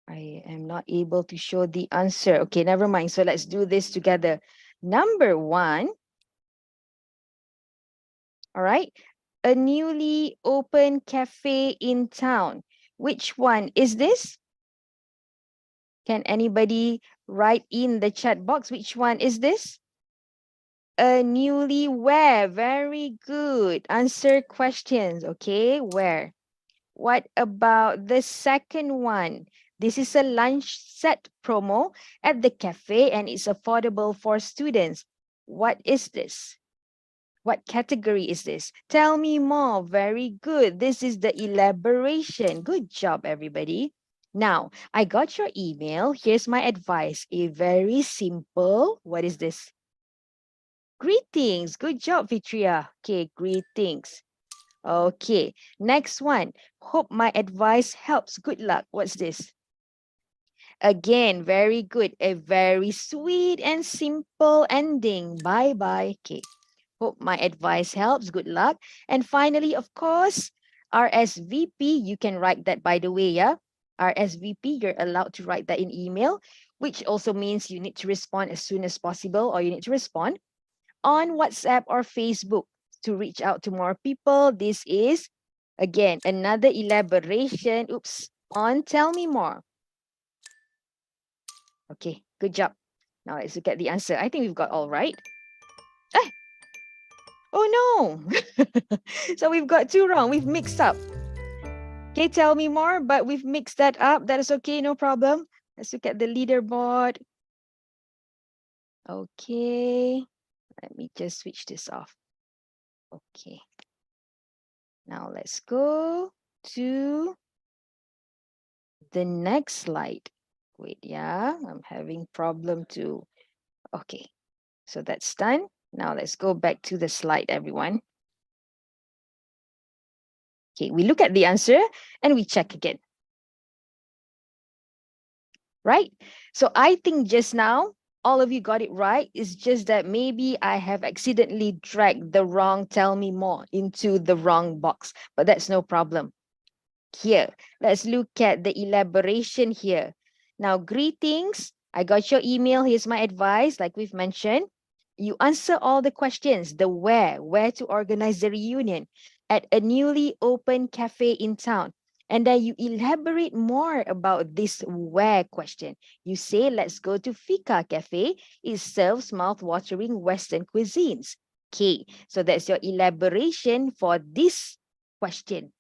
I am not able to show the answer. Okay, never mind. So let's do this together. Number 1. All right. A newly opened cafe in town. Which one is this? Can anybody write in the chat box? Which one is this? A newly where? Very good. Answer questions. Okay, where? What about the second one? This is a lunch set promo at the cafe and it's affordable for students. What is this? What category is this? Tell me more. Very good. This is the elaboration. Good job, everybody. Now, I got your email. Here's my advice. A very simple, what is this? Greetings. Good job, Fitria. Okay, greetings. Okay, next one. Hope my advice helps. Good luck. What's this? Again, very good. A very sweet and simple ending. Bye-bye. Okay. Hope my advice helps. Good luck. And finally, of course, RSVP. You can write that, by the way, yeah? RSVP, you're allowed to write that in email, which also means you need to respond as soon as possible, or you need to respond on WhatsApp or Facebook to reach out to more people. This is, again, another elaboration, on Tell Me More. Okay, good job. Now let's look at the answer. I think we've got all right. Oh no. So we've got two wrong. We've mixed up. Okay, tell me more, but we've mixed that up. That is okay, no problem. Let's look at the leaderboard. Okay, let me just switch this off. Okay. Now let's go to the next slide. Wait, yeah, I'm having problem too. Okay, so that's done. Now let's go back to the slide, everyone. Okay, we look at the answer and we check again. Right? So I think just now, all of you got it right. It's just that maybe I have accidentally dragged the wrong tell me more into the wrong box, but that's no problem. Here, let's look at the elaboration here. Now, greetings. I got your email. Here's my advice, like we've mentioned. You answer all the questions, the where to organize the reunion at a newly opened cafe in town. And then you elaborate more about this where question. You say, let's go to Fika Cafe. It serves mouth-watering Western cuisines. Okay, so that's your elaboration for this question,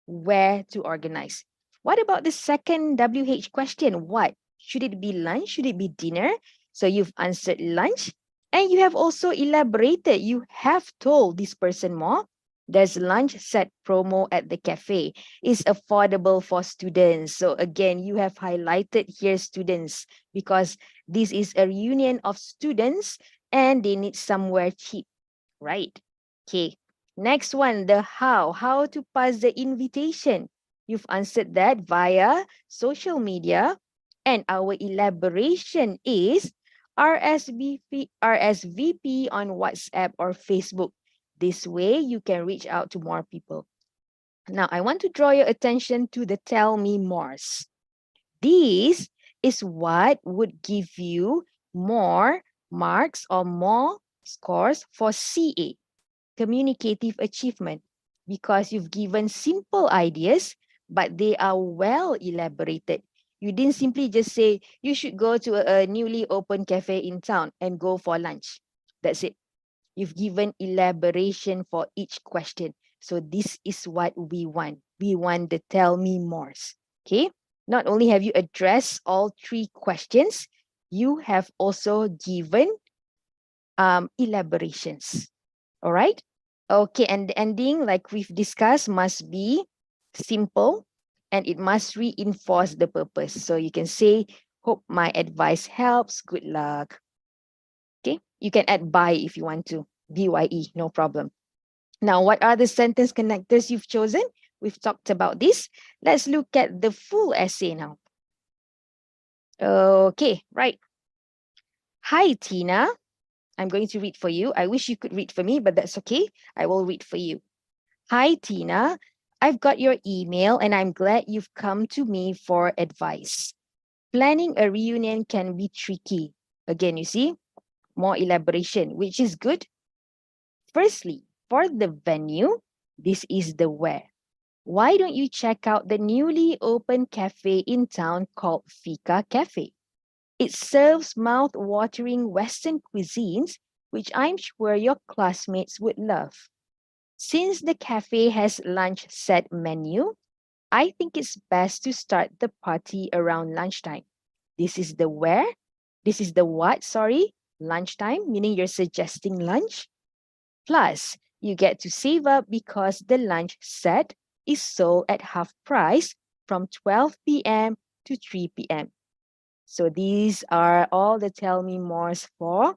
where to organize. What about the second WH question? What? Should it be lunch? Should it be dinner? So you've answered lunch and you have also elaborated. You have told this person more. There's lunch set promo at the cafe. It's affordable for students. So again, you have highlighted here students because this is a reunion of students and they need somewhere cheap, right? Okay. Next one, the how to pass the invitation. You've answered that via social media. And our elaboration is RSVP on WhatsApp or Facebook. This way, you can reach out to more people. Now, I want to draw your attention to the tell me mores. This is what would give you more marks or more scores for CA, communicative achievement, because you've given simple ideas, but they are well elaborated. You didn't simply just say, you should go to a newly opened cafe in town and go for lunch. That's it. You've given elaboration for each question. So this is what we want. We want the tell me mores. Okay. Not only have you addressed all three questions, you have also given elaborations. All right. Okay, and the ending, like we've discussed, must be simple and it must reinforce the purpose. So you can say, hope my advice helps. Good luck. Okay, you can add bye if you want to. BYE, no problem. Now, what are the sentence connectors you've chosen? We've talked about this. Let's look at the full essay now. Okay, right. Hi, Tina. I'm going to read for you. I wish you could read for me, but that's okay. I will read for you. Hi, Tina. I've got your email and I'm glad you've come to me for advice. Planning a reunion can be tricky. Again, you see, more elaboration, which is good. Firstly, for the venue, this is the where. Why don't you check out the newly opened cafe in town called Fika Cafe? It serves mouth-watering Western cuisines, which I'm sure your classmates would love. Since the cafe has lunch set menu, I think it's best to start the party around lunchtime. This is the where, this is the what, sorry, lunchtime, meaning you're suggesting lunch. Plus, you get to save up because the lunch set is sold at half price from 12 p.m. to 3 p.m. So these are all the tell me mores for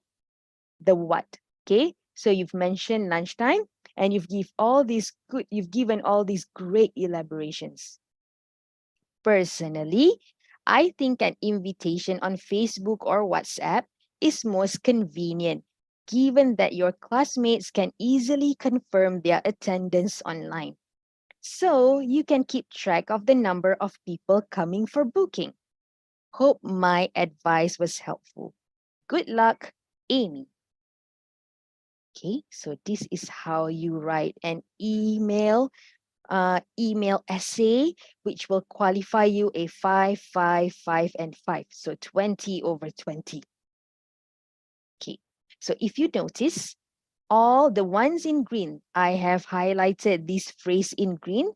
the what. Okay, so you've mentioned lunchtime and you've given all these great elaborations. Personally, I think an invitation on Facebook or WhatsApp is most convenient, given that your classmates can easily confirm their attendance online. So you can keep track of the number of people coming for booking. Hope my advice was helpful. Good luck, Amy. Okay, so this is how you write an email essay, which will qualify you a 5, 5, 5, and 5. So 20 over 20. Okay, so if you notice, all the ones in green, I have highlighted this phrase in green,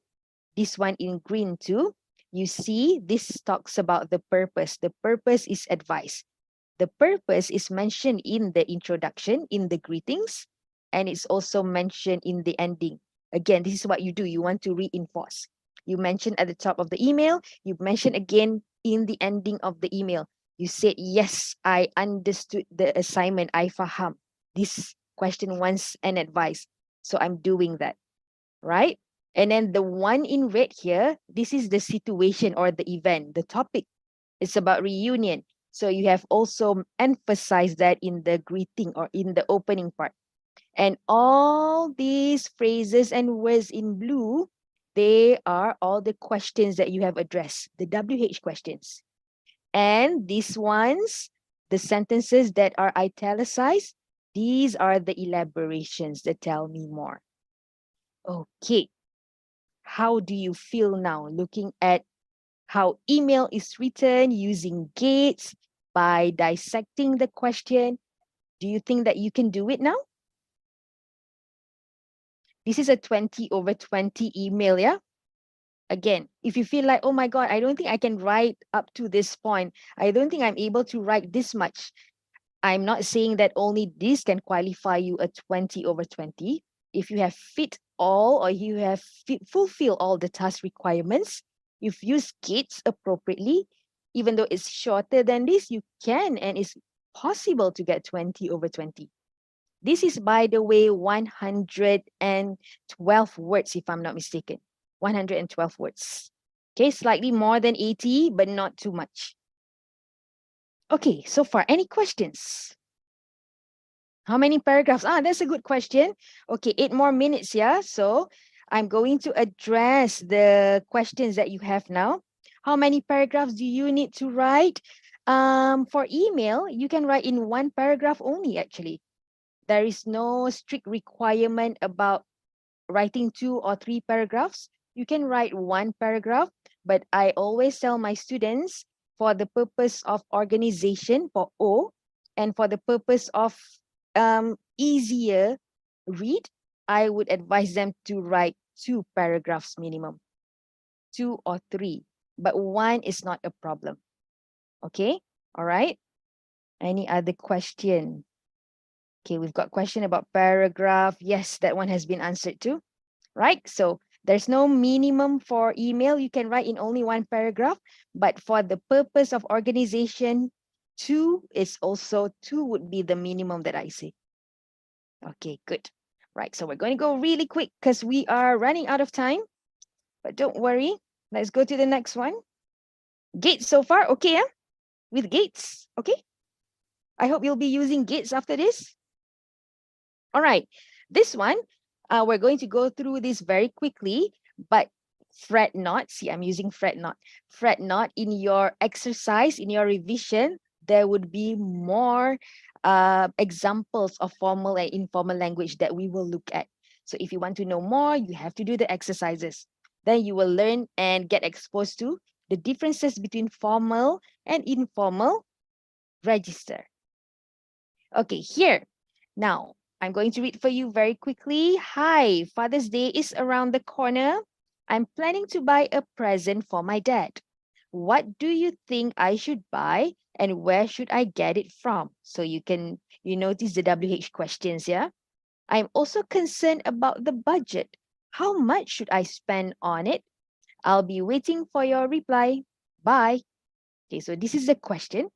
this one in green too. You see, this talks about the purpose. The purpose is advice. The purpose is mentioned in the introduction, in the greetings, and it's also mentioned in the ending. Again, this is what you do. You want to reinforce. You mention at the top of the email, you mention again in the ending of the email. You said, yes, I understood the assignment. I faham. This question wants an advice. So I'm doing that, right? And then the one in red here, this is the situation or the event, the topic. It's about reunion. So you have also emphasized that in the greeting or in the opening part. And all these phrases and words in blue, they are all the questions that you have addressed, the WH questions. And these ones, the sentences that are italicized, these are the elaborations that tell me more. Okay. How do you feel now looking at how email is written using gates by dissecting the question? Do you think that you can do it now? This is a 20/20 email, yeah? Again, if you feel like, oh my God, I don't think I can write up to this point. I don't think I'm able to write this much. I'm not saying that only this can qualify you a 20/20. If you have fit all or you have fulfill all the task requirements, you've used gates appropriately, even though it's shorter than this, you can and it's possible to get 20/20. This is, by the way, 112 words, if I'm not mistaken. 112 words. Okay, slightly more than 80, but not too much. Okay, so far, any questions? How many paragraphs? That's a good question. Okay, 8 more minutes, yeah? So I'm going to address the questions that you have now. How many paragraphs do you need to write? For email, you can write in 1 paragraph only, actually. There is no strict requirement about writing 2 or 3 paragraphs. You can write 1 paragraph, but I always tell my students, for the purpose of organization, for O, and for the purpose of easier read, I would advise them to write 2 paragraphs minimum, 2 or 3, but 1 is not a problem. Okay, all right. Any other question? Okay, we've got question about paragraph. Yes, that one has been answered too, right? So there's no minimum for email. You can write in only 1 paragraph, but for the purpose of organization, 2 is also 2 would be the minimum that I say. Okay, good. Right, so we're going to go really quick because we are running out of time, but don't worry. Let's go to the next one. Gates so far, okay, yeah? With gates, okay? I hope you'll be using gates after this. All right, this one, we're going to go through this very quickly, but fret not. See, I'm using fret not. Fret not. In your exercise, in your revision, there would be more examples of formal and informal language that we will look at. So if you want to know more, you have to do the exercises. Then you will learn and get exposed to the differences between formal and informal register. Okay, here. Now, I'm going to read for you very quickly. Hi, Father's Day is around the corner. I'm planning to buy a present for my dad. What do you think I should buy and where should I get it from? So you notice the WH questions, yeah? I'm also concerned about the budget. How much should I spend on it? I'll be waiting for your reply. Bye. Okay, so this is the question.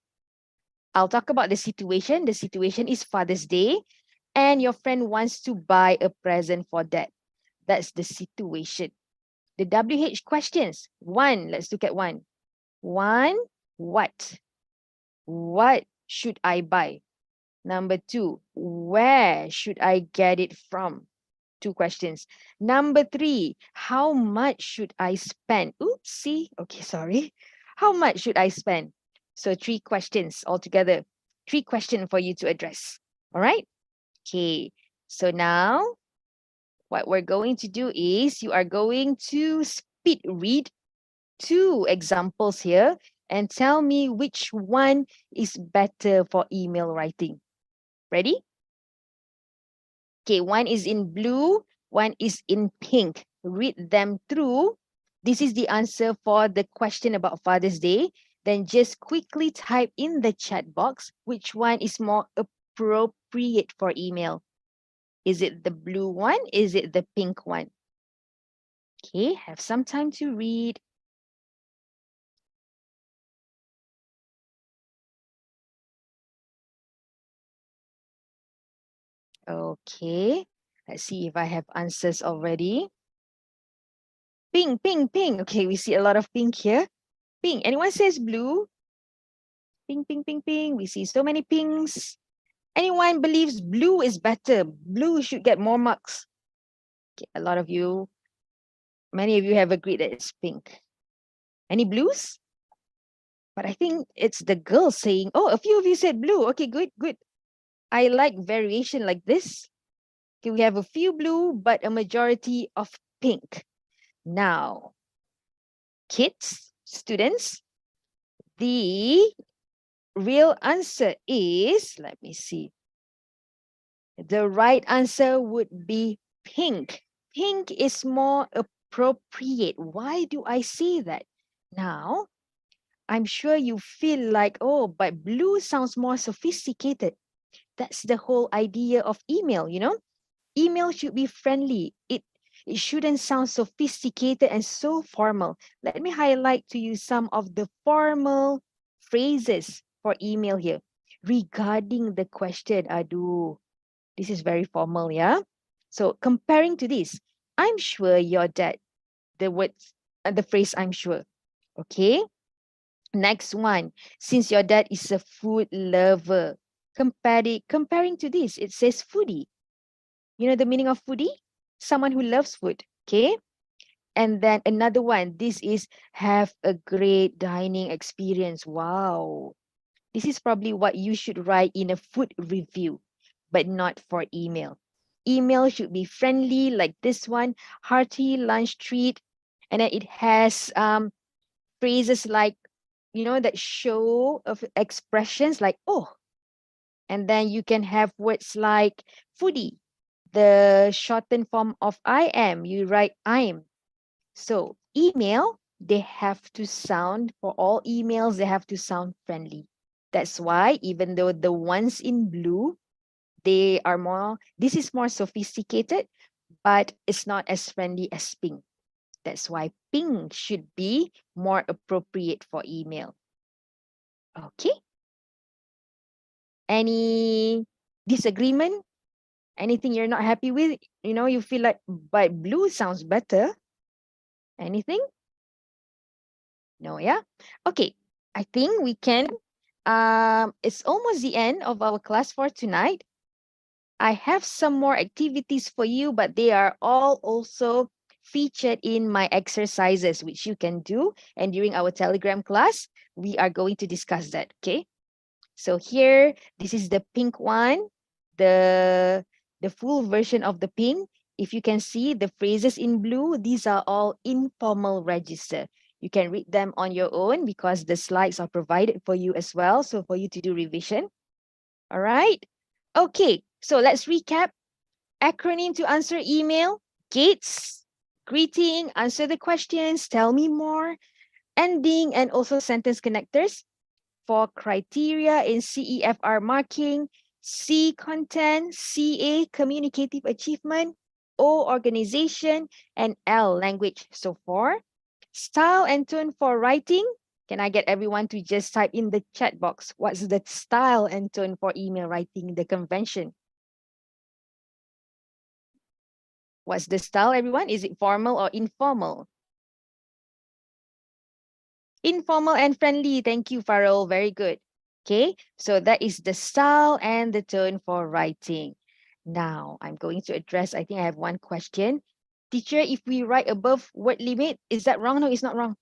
I'll talk about the situation. The situation is Father's Day and your friend wants to buy a present for dad. That's the situation. The WH questions. 1, let's look at 1. 1, what? What should I buy? Number 2, where should I get it from? 2 questions. Number 3, how much should I spend? Oopsie. Okay, sorry. How much should I spend? So 3 questions altogether. 3 questions for you to address. All right? Okay. So now what we're going to do is you are going to speed read 2 examples here and tell me which one is better for email writing. Ready? Okay, one is in blue, one is in pink. Read them through. This is the answer for the question about Father's Day. Then just quickly type in the chat box which one is more appropriate for email. Is it the blue one? Is it the pink one? Okay, have some time to read. Okay, let's see if I have answers already. Pink, pink, pink. Okay, we see a lot of pink here. Pink. Anyone says blue? Pink, pink, pink, pink. We see so many pinks. Anyone believes blue is better? Blue should get more marks. Okay, a lot of you, many of you have agreed that it's pink. Any blues? But I think it's the girls saying, oh, a few of you said blue. Okay, good, good. I like variation like this. Okay, we have a few blue, but a majority of pink. Now, kids, students, the real answer is, let me see. The right answer would be pink. Pink is more appropriate. Why do I say that? Now, I'm sure you feel like, oh, but blue sounds more sophisticated. That's the whole idea of email, you know? Email should be friendly. It shouldn't sound sophisticated and so formal. Let me highlight to you some of the formal phrases for email here. Regarding the question, Adu, this is very formal, yeah? So comparing to this, I'm sure your dad, the words, the phrase I'm sure, okay? Next one, since your dad is a food lover, comparing to this, it says foodie. You know the meaning of foodie? Someone who loves food, okay? And then another one, this is have a great dining experience. Wow. This is probably what you should write in a food review, but not for email. Email should be friendly like this one, hearty lunch treat. And then it has phrases like, you know, that show of expressions like, oh. And then you can have words like foodie, the shortened form of I am, you write I'm. So email, they have to sound, for all emails, they have to sound friendly. That's why even though the ones in blue, they are more, this is more sophisticated, but it's not as friendly as pink. That's why pink should be more appropriate for email. Okay. Any disagreement? Anything you're not happy with? You know, you feel like, but blue sounds better. Anything? No, yeah? Okay. I think we can, it's almost the end of our class for tonight. I have some more activities for you, but they are all also featured in my exercises, which you can do. And during our Telegram class, we are going to discuss that, okay? So here, this is the pink one, the full version of the pink. If you can see the phrases in blue, these are all informal register. You can read them on your own because the slides are provided for you as well. So for you to do revision. All right. Okay, so let's recap. Acronym to answer email, GATES, greeting, answer the questions, tell me more, ending, and also sentence connectors. For criteria in CEFR marking, C, content, CA, communicative achievement, O, organization, and L, language. So for style and tone for writing, can I get everyone to just type in the chat box? What's the style and tone for email writing, the convention? What's the style, everyone? Is it formal or informal? Informal and friendly. Thank you, Farrell. Very good. Okay, so that is the style and the tone for writing. Now, I'm going to address, I think I have one question. Teacher, if we write above word limit, is that wrong? No, it's not wrong.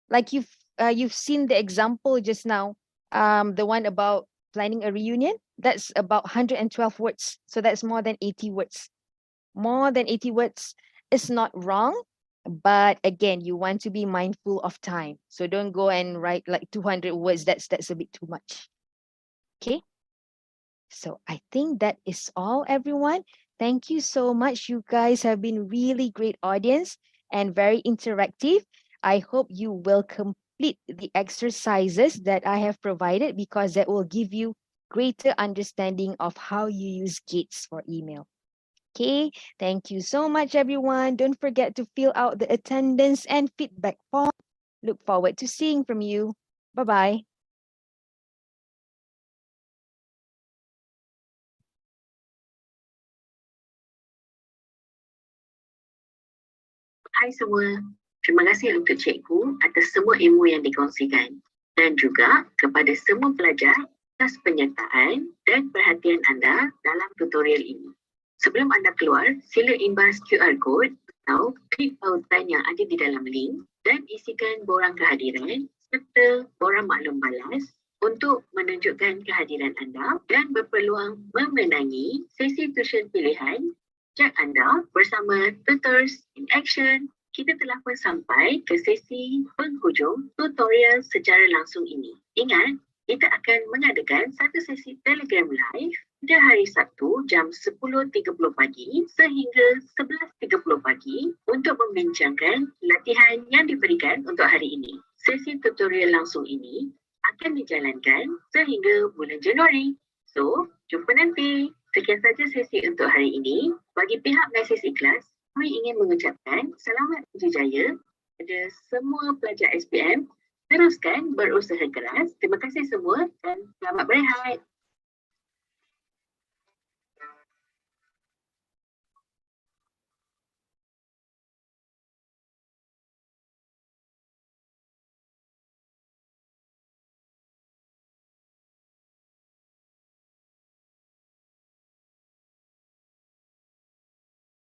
Like you've seen the example just now, the one about planning a reunion, that's about 112 words. So that's more than 80 words. More than 80 words is not wrong, but again, you want to be mindful of time. So don't go and write like 200 words. That's a bit too much. Okay. So I think that is all, everyone. Thank you so much. You guys have been really great audience and very interactive. I hope you will complete the exercises that I have provided because that will give you greater understanding of how you use Gates for email. Okay, thank you so much, everyone. Don't forget to fill out the attendance and feedback form. Look forward to seeing from you. Bye-bye. Hai semua, terima kasih untuk cikgu atas semua ilmu yang dikongsikan dan juga kepada semua pelajar atas penyertaan dan perhatian anda dalam tutorial ini. Sebelum anda keluar, sila imbas QR code atau klik pautan yang ada di dalam link dan isikan borang kehadiran serta borang maklum balas untuk menunjukkan kehadiran anda dan berpeluang memenangi sesi tuition pilihan Cek anda bersama Tutors in Action. Kita telah pun sampai ke sesi penghujung tutorial secara langsung ini. Ingat, kita akan mengadakan satu sesi Telegram Live pada hari Sabtu jam 10.30 pagi sehingga 11.30 pagi untuk membincangkan latihan yang diberikan untuk hari ini. Sesi tutorial langsung ini akan dijalankan sehingga bulan Januari. So, jumpa nanti. Sekian saja sesi untuk hari ini. Bagi pihak Maxis eKelas, kami ingin mengucapkan selamat berjaya kepada semua pelajar SPM. Teruskan berusaha keras. Terima kasih semua dan selamat berehat.